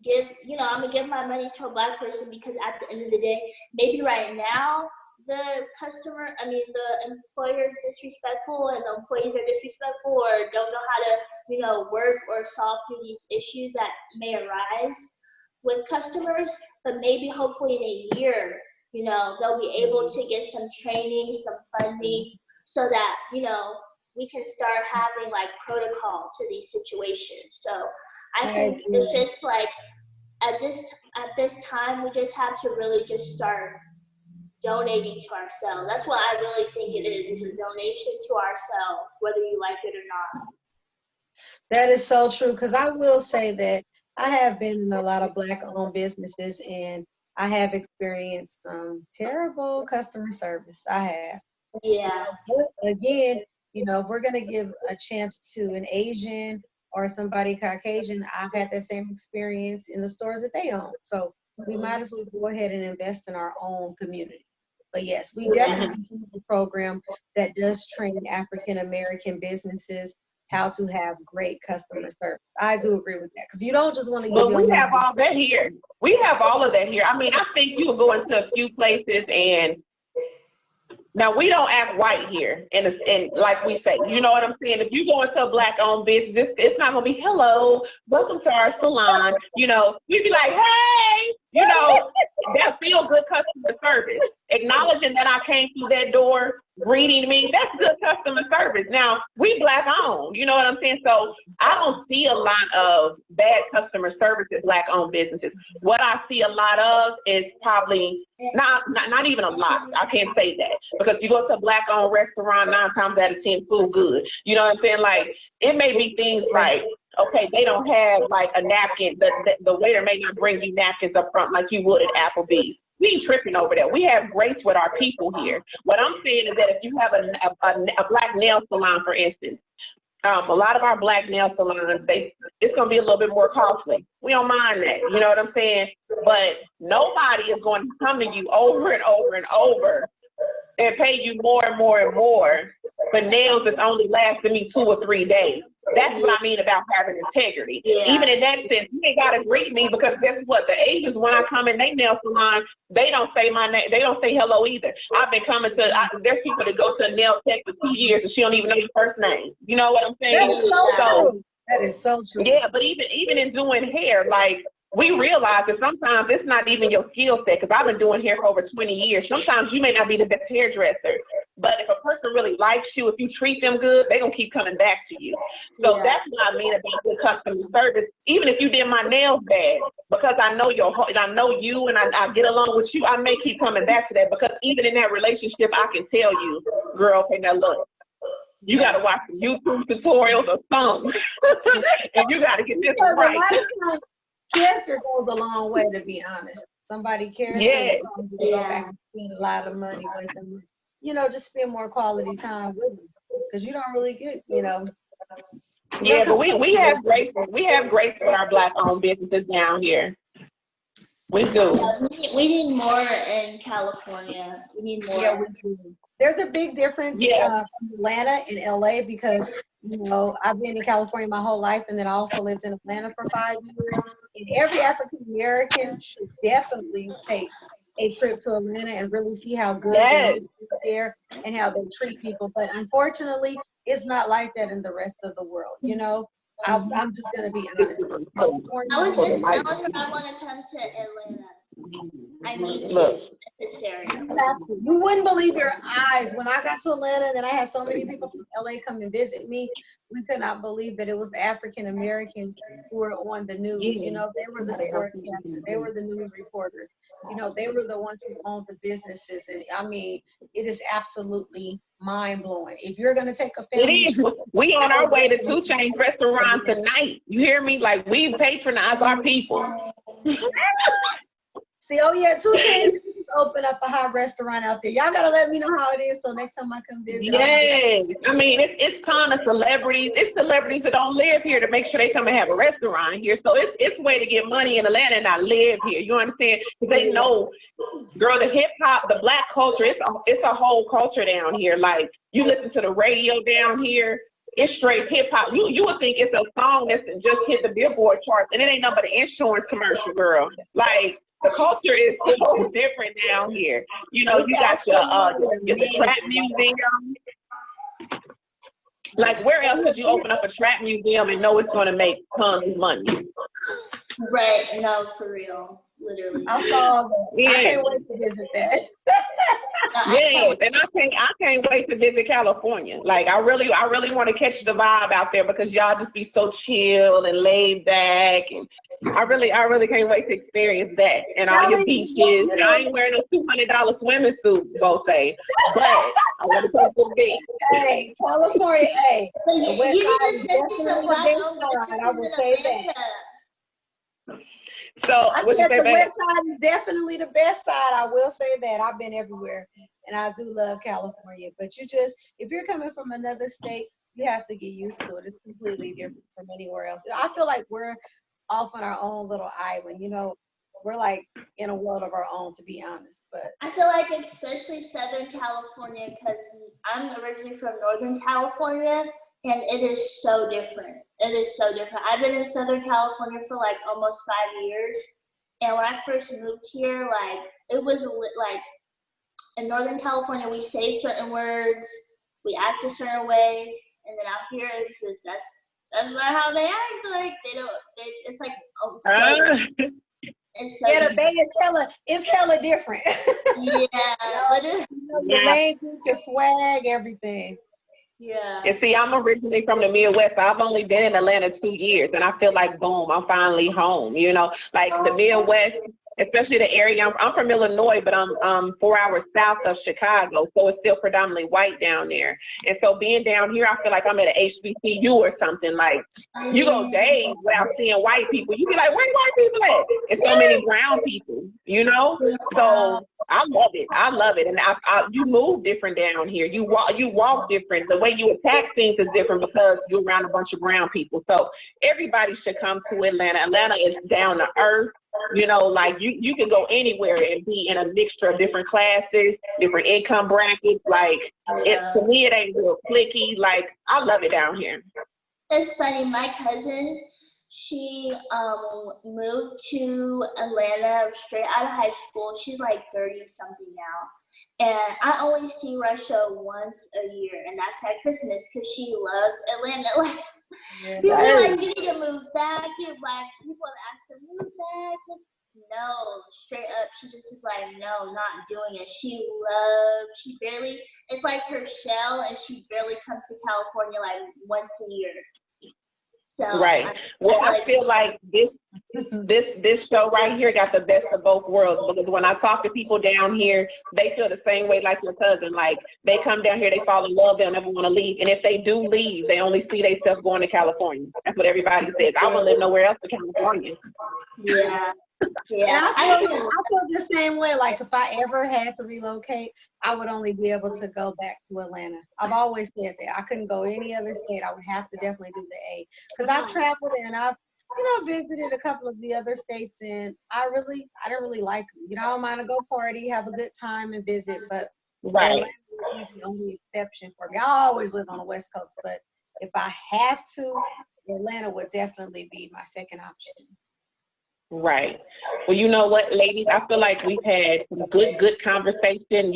give, I'm gonna give my money to a black person because at the end of the day, maybe right now, the employer is disrespectful and the employees are disrespectful or don't know how to, work or solve through these issues that may arise with customers. But maybe hopefully in a year, they'll be able to get some training, some funding so that, we can start having like protocol to these situations. So I think it's just like at this time, we just have to really just start donating to ourselves. That's what I really think it is. It's a donation to ourselves, whether you like it or not. That is so true, because I will say that I have been in a lot of black-owned businesses and I have experienced terrible customer service. I have. Yeah. But again, if we're going to give a chance to an Asian or somebody Caucasian, I've had that same experience in the stores that they own. So we might as well go ahead and invest in our own community. But yes, we definitely need a program that does train African American businesses how to have great customer service. I do agree with that, because you don't just want to give But your we have money. all that here. We have all of that here. I mean, I think you will go into a few places and now we don't act white here, and like we say, you know what I'm saying? If you go into a black-owned business, it's not gonna be hello, welcome to our salon. You know, we'd be like, hey, you know, that's still good customer service. Acknowledging that I came through that door, greeting me, that's good customer service. Now we black-owned, you know what I'm saying? So I don't see a lot of bad customer service at black-owned businesses. What I see a lot of is probably not even a lot. I can't say that, because you go to a black-owned restaurant, 9 times out of 10, food good. You know what I'm saying? Like, it may be things like, okay, they don't have like a napkin. The waiter may not bring you napkins up front like you would at Applebee's. We ain't tripping over that. We have grace with our people here. What I'm saying is that if you have a black nail salon, for instance, a lot of our black nail salons, it's going to be a little bit more costly. We don't mind that, you know what I'm saying? But nobody is going to come to you over and over and over and pay you more and more and more for nails that's only lasting me 2 or 3 days. That's what I mean about having integrity. Yeah. Even in that sense, you ain't got to greet me, because guess what? The Asians, when I come in their nail salon, they don't say my name. They don't say hello either. I've been coming to, there's people that go to a nail tech for 2 years and she don't even know your first name. You know what I'm saying? That is so true. That is so true. Yeah, but even in doing hair, like, we realize that sometimes it's not even your skill set, because I've been doing hair for over 20 years. Sometimes you may not be the best hairdresser, but if a person really likes you, if you treat them good, they're going to keep coming back to you. So that's what I mean about good customer service. Even if you did my nails bad, because I know you and I get along with you, I may keep coming back to that, because even in that relationship, I can tell you, girl, okay, now look, you got to watch some YouTube tutorials or something, and you got to get this right. Character goes a long way, to be honest. Somebody character will go back and spend a lot of money with them. You know, just spend more quality time with them, because you don't really get, you know. Yeah, but we have grace. We have grace with our black-owned businesses down here. We do. We need more in California. We need more. Yeah, we do. There's a big difference from Atlanta and LA, because, you know, I've been in California my whole life, and then I also lived in Atlanta for 5 years. And every African American should definitely take a trip to Atlanta and really see how good they live there and how they treat people. But unfortunately, it's not like that in the rest of the world. You know, I'm just gonna be honest. I was just telling her I want to come to Atlanta. I need to. Necessary. You wouldn't believe your eyes. When I got to Atlanta, and then I had so many people from LA come and visit me, we could not believe that it was the African Americans who were on the news. You know, they were the sportscasters, they were the news reporters. You know, they were the ones who owned the businesses. And I mean, it is absolutely mind blowing. If you're gonna take a family trip, we on our way to 2 Chainz restaurant tonight. You hear me? Like, we patronize our people. See, oh yeah, 2 Chainz open up a hot restaurant out there. Y'all gotta let me know how it is, so next time I come visit. Yes, I mean, it's ton of celebrities. It's celebrities that don't live here to make sure they come and have a restaurant here. So it's a way to get money in Atlanta and not live here. You understand? Because they know, girl, the hip hop, the black culture, it's a whole culture down here. Like, you listen to the radio down here, it's straight hip hop. You would think it's a song that's just hit the Billboard charts, and it ain't nothing but an insurance commercial, girl. Like, the culture is so different down here. You know, you got the trap museum. Like, where else could you open up a trap museum and know it's going to make tons of money? Right. No, for real. Literally. I saw that. I can't wait to visit that. Yes, and I can't wait to visit California. Like, I really want to catch the vibe out there, because y'all just be so chill and laid back, and I really can't wait to experience that. And all your beaches. I ain't wearing a $200 swimming suit, both say, but I want to come to the beach. Hey, California, hey. You need to send me some black-owned businesses I will say that. So I said the west side is definitely the best side. I will say that. I've been everywhere, and I do love California. But if you're coming from another state, you have to get used to it. It's completely different from anywhere else. I feel like we're off on our own little island. You know, we're like in a world of our own, to be honest. But I feel like especially Southern California, because I'm originally from Northern California, and it is so different. It is so different. I've been in Southern California for like almost 5 years, and when I first moved here, like it was like in Northern California we say certain words, we act a certain way, and then out here it's just that's not how they act. Like they don't. It's like it's so yeah, the Bay is hella different. yeah, but Your language, your swag, everything. yeah. And see, I'm originally from the Midwest. I've only been in Atlanta 2 years, and I feel like, boom, I'm finally home. You know, like the Midwest, especially the area. I'm from Illinois, but I'm 4 hours south of Chicago, so it's still predominantly white down there. And so being down here, I feel like I'm at an HBCU or something. Like, you go days without seeing white people. You be like, where white people at? And so many brown people, you know? So I love it. I love it. And you move different down here. You walk different. The way you attack things is different because you're around a bunch of brown people. So everybody should come to Atlanta. Atlanta is down to earth. You know, like you can go anywhere and be in a mixture of different classes, different income brackets. Like to me, it ain't real cliquey. Like I love it down here. It's funny. My cousin, she moved to Atlanta straight out of high school. She's like 30 something now, and I only see Russia once a year, and that's at Christmas because she loves Atlanta. Like people are like, you need to move back. People have asked her move back. No, straight up, she just is like, no, not doing it. She barely. It's like her shell, and she barely comes to California like once a year. So right. I feel like this show right here got the best of both worlds, because when I talk to people down here, they feel the same way like your cousin. Like they come down here, they fall in love, they'll never want to leave. And if they do leave, they only see themselves going to California. That's what everybody says. I won't live nowhere else but California. Yeah. Yeah. And I feel the same way. Like if I ever had to relocate, I would only be able to go back to Atlanta. I've always said that. I couldn't go any other state. I would have to definitely do the A. Because I've traveled and I've visited a couple of the other states, and I don't really like them. I don't mind to go party, have a good time and visit, but Atlanta would be the only exception for me. I always live on the West Coast, but if I have to, Atlanta would definitely be my second option. Right. Well, you know what, ladies, I feel like we've had some good conversation.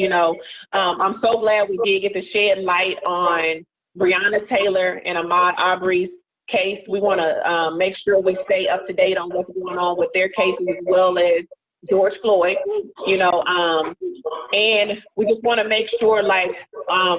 I'm so glad we did get to shed light on Breonna Taylor and Ahmaud Arbery's case. We want to make sure we stay up to date on what's going on with their cases, as well as George Floyd, and we just want to make sure, like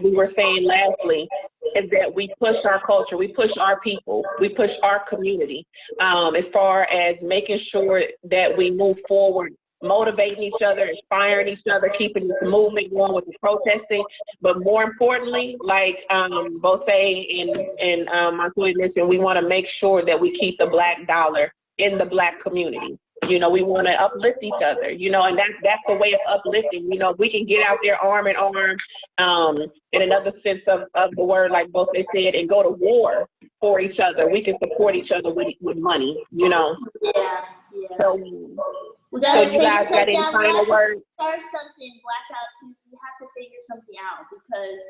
we were saying lastly, is that we push our culture, we push our people, we push our community, as far as making sure that we move forward, motivating each other, inspiring each other, keeping this movement going with the protesting. But more importantly, like Bose and Montoya mentioned, we want to make sure that we keep the Black dollar in the Black community. We want to uplift each other, and that's the way of uplifting. We can get out there arm in arm, in another sense of the word, like both they said, and go to war for each other. We can support each other with money, Yeah. So you guys got any final words? Start something, Blackout too. We have to figure something out, because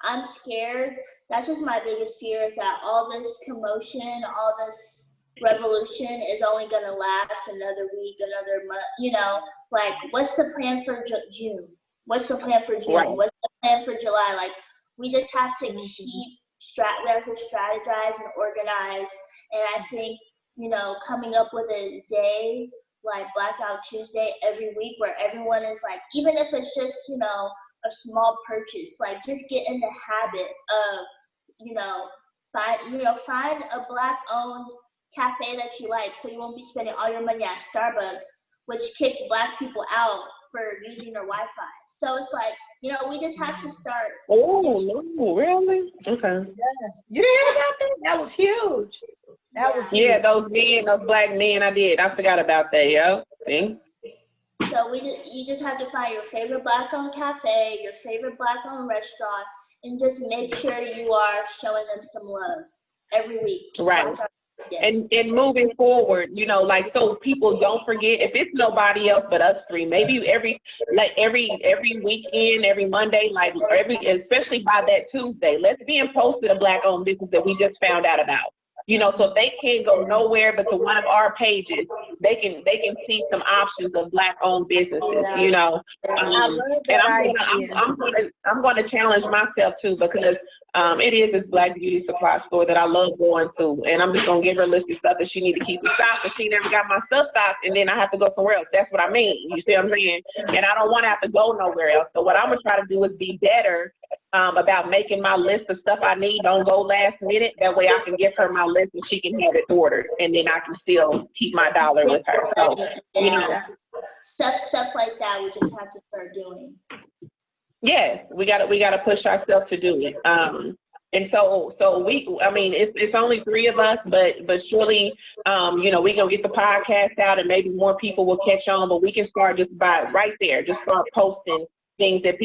I'm scared. That's just my biggest fear, is that all this commotion, all this revolution is only going to last another week, another month. Like, what's the plan for June? What's the plan for June? Right. What's the plan for July? Like, we just have to we have to strategize and organize. And I think, coming up with a day like Blackout Tuesday every week, where everyone is like, even if it's just, a small purchase, like just get in the habit of, find a Black owned cafe that you like, so you won't be spending all your money at Starbucks, which kicked Black people out for using their Wi-Fi. So it's like, we just have to start. Oh, no, really? Okay. Yes. You didn't hear about that? That was huge. That was huge. Yeah, those Black men, I forgot about that, yo. See? So you just have to find your favorite Black-owned cafe, your favorite Black-owned restaurant, and just make sure you are showing them some love every week. Right. And moving forward, you know, like, so people don't forget, if it's nobody else but us three, maybe every weekend, every Monday, like especially by that Tuesday, let's be in posted a Black-owned business that we just found out about. You know, so if they can't go nowhere but to one of our pages, they can see some options of Black-owned businesses. You know, I love and that I'm gonna challenge myself too, because it is this Black beauty supply store that I love going to, and I'm just gonna give her a list of stuff that she need to keep in stock, but she never got my stuff stocked, and then I have to go somewhere else. That's what I mean. You see what I'm saying? And I don't want to have to go nowhere else. So what I'm gonna try to do is be better about making my list of stuff I need. Don't go last minute. That way I can give her my list and she can have it ordered, and then I can still keep my dollar with her. So, you know, stuff like that we just have to start doing. Yes, we gotta push ourselves to do it. And so I mean, it's only three of us, but surely, you know, we're gonna get the podcast out and maybe more people will catch on, but we can start just by right there, just start posting things that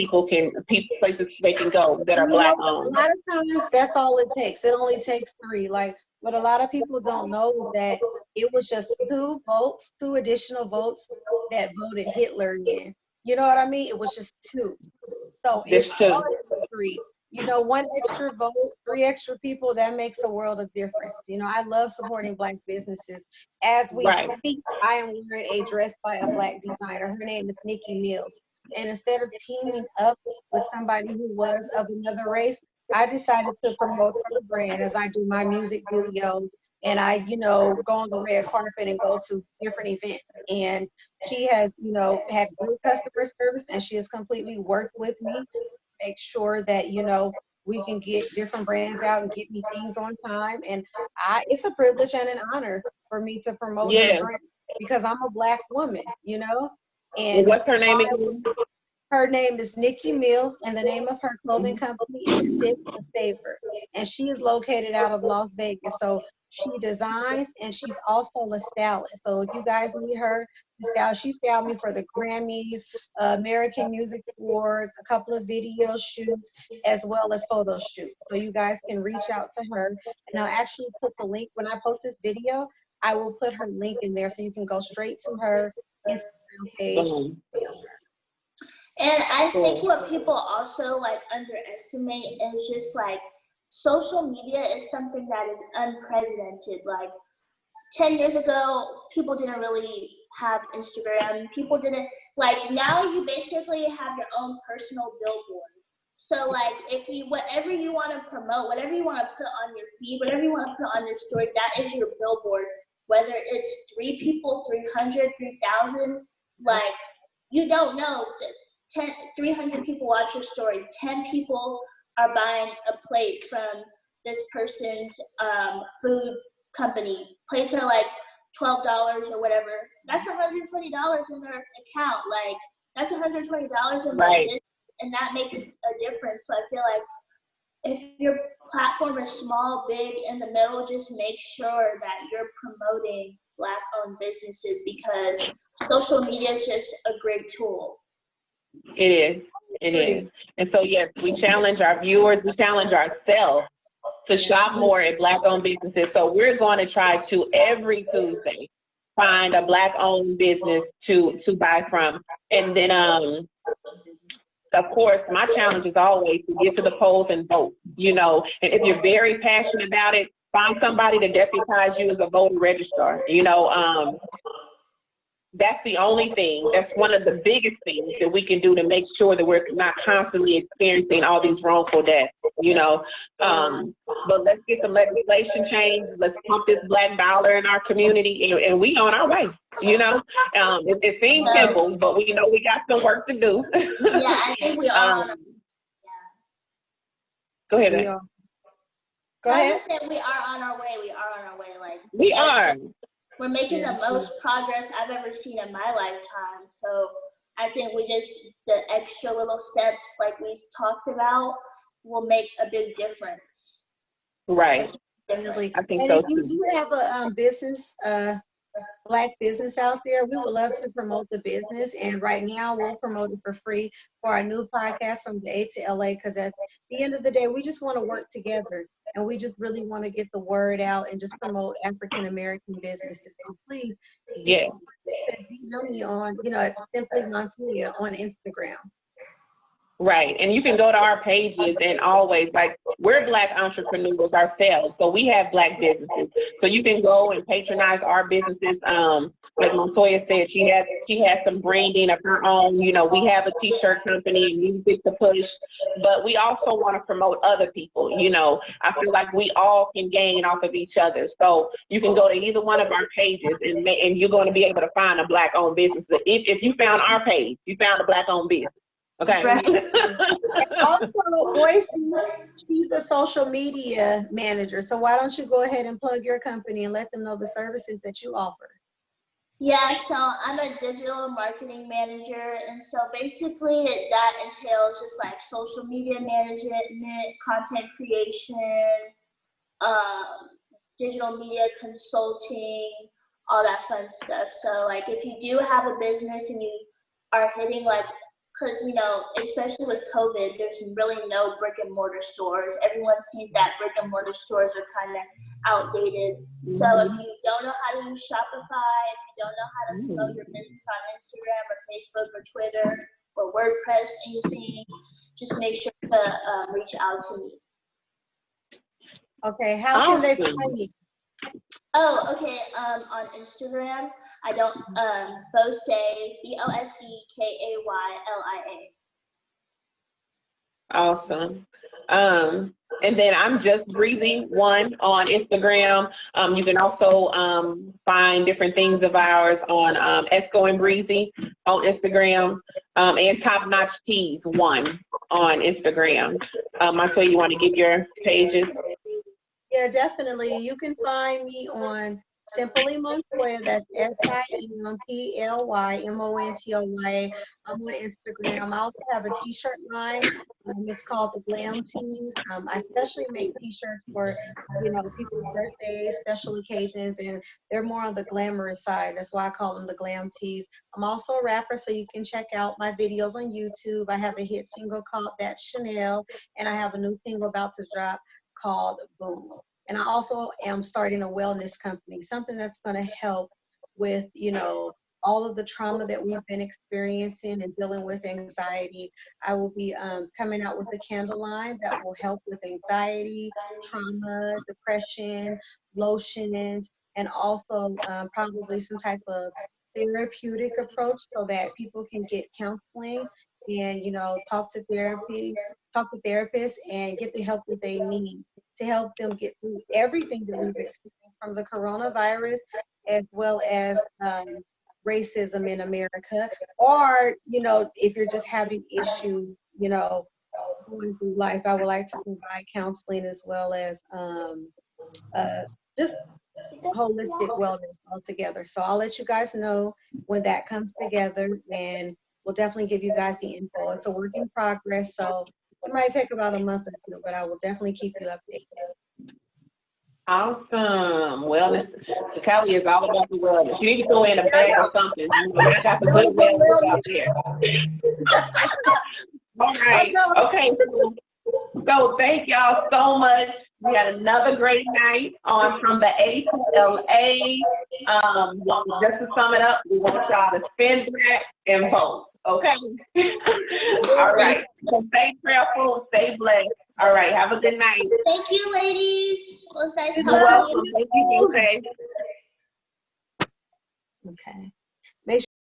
places they can go that are Black-owned. A lot of times that's all it takes. It only takes three. Like, but a lot of people don't know that it was just two additional votes that voted Hitler in. You know what I mean? It was just two. So it's always three. You know, one extra vote, three extra people, that makes a world of difference. You know, I love supporting Black businesses. As we speak, I am wearing a dress by a Black designer. Her name is Nikki Mills. And instead of teaming up with somebody who was of another race, I decided to promote her brand as I do my music videos and I, you know, go on the red carpet and go to different events. And she has, you know, had great customer service, and she has completely worked with me to make sure that, you know, we can get different brands out and get me things on time. And it's a privilege and an honor for me to promote her brand because I'm a Black woman, you know. And what's her name again? Her name is Nikki Mills, and the name of her clothing company is Stick and Savor. And she is located out of Las Vegas. So she designs, and she's also a stylist. So if you guys need her to style, she styled me for the Grammys, American Music Awards, a couple of video shoots, as well as photo shoots. So you guys can reach out to her. And I'll actually put the link when I post this video. I will put her link in there so you can go straight to her Instagram page. And I think what people also like underestimate is just like social media is something that is unprecedented. Like 10 years ago, people didn't really have Instagram. People didn't, like, now you basically have your own personal billboard. So like whatever you want to promote, whatever you want to put on your feed, whatever you want to put on your story, that is your billboard. Whether it's 3 people, 300, 3,000, like, you don't know. 300 people watch your story. 10 people are buying a plate from this person's food company. Plates are like $12 or whatever. That's $120 in their account. Like, that's $120 in their business, and that makes a difference. So I feel like if your platform is small, big, in the middle, just make sure that you're promoting Black-owned businesses, because social media is just a great tool. It is. And so, yes, we challenge our viewers, we challenge ourselves to shop more at Black-owned businesses. So we're going to try to, every Tuesday, find a Black-owned business to buy from. And then, of course, my challenge is always to get to the polls and vote, you know. And if you're very passionate about it, find somebody to deputize you as a voter registrar, you know. That's the only thing. That's one of the biggest things that we can do to make sure that we're not constantly experiencing all these wrongful deaths, you know. But let's get some legislation changed. Let's pump this Black dollar in our community, and we on our way, you know. It seems simple, but we know we got some work to do. Yeah, I think we are. Go ahead. Go ahead. I just said we are on our way. We are on our way. Like, we are. We're making the most progress I've ever seen in my lifetime. So I think the extra little steps like we talked about will make a big difference. Right. Definitely. I think so too. And if you do have a business, Black business out there, we would love to promote the business. And right now we'll promote it for free for our new podcast, From the A to LA, because at the end of the day, we just want to work together. and we just really want to get the word out and just promote African American businesses. So please, you Yes. can DM me on, at Simply Montoya on Instagram. Right. And you can go to our pages and always, like, we're Black entrepreneurs ourselves, so we have Black businesses. So you can go and patronize our businesses. Like Montoya said, she has some branding of her own. We have a t-shirt company and music to push, but we also want to promote other people. I feel like we all can gain off of each other. So you can go to either one of our pages and you're going to be able to find a Black-owned business. If you found our page, you found a Black-owned business. Okay. Right. Also, Boise, she's a social media manager. So why don't you go ahead and plug your company and let them know the services that you offer? Yeah, so I'm a digital marketing manager, and so basically that entails just like social media management, content creation, digital media consulting, all that fun stuff. So like if you do have a business and you are hitting like, because especially with COVID, there's really no brick and mortar stores. Everyone sees that brick and mortar stores are kind of outdated. So if you don't know how to use Shopify, if you don't know how to promote your business on Instagram or Facebook or Twitter or WordPress, anything, just make sure to reach out to me. Okay, how can they find you? Oh, okay. On Instagram, I don't Bose, BOSEKAYLIA. Awesome. And then I'm just Breezy1 on Instagram. You can also find different things of ours on Esco and Breezy on Instagram, and Top Notch Tees 1 on Instagram. Montoya, you want to give your pages? Yeah, definitely. You can find me on Simply Montoya. That's SIMPLYMONTOYA. I'm on Instagram. I also have a t-shirt line. It's called the Glam Tees. I especially make t-shirts for, people's birthdays, special occasions, and they're more on the glamorous side. That's why I call them the Glam Tees. I'm also a rapper, so you can check out my videos on YouTube. I have a hit single called That's Chanel, and I have a new single about to drop called Boom. And I also am starting a wellness company, something that's going to help with, all of the trauma that we've been experiencing and dealing with anxiety. I will be coming out with a candle line that will help with anxiety, trauma, depression, lotions, and also probably some type of therapeutic approach so that people can get counseling and, talk to therapists and get the help that they need to help them get through everything that we've experienced from the coronavirus, as well as racism in America, or, if you're just having issues, going through life. I would like to provide counseling as well as just holistic wellness altogether. So I'll let you guys know when that comes together, and we'll definitely give you guys the info. It's a work in progress, so it might take about a month or two, but I will definitely keep you updated. Awesome. Wellness. Kelly is all about the wellness. You need to go in a bag or something. I got some good wellness out there. All right. Okay. So thank y'all so much. We had another great night on From the A to LA. Just to sum it up, we want y'all to spin back and vote. Okay. All right. So stay prayerful, stay blessed. All right. Have a good night. Thank you, ladies. It was nice talking. You're welcome. Thank you, Bose. Okay.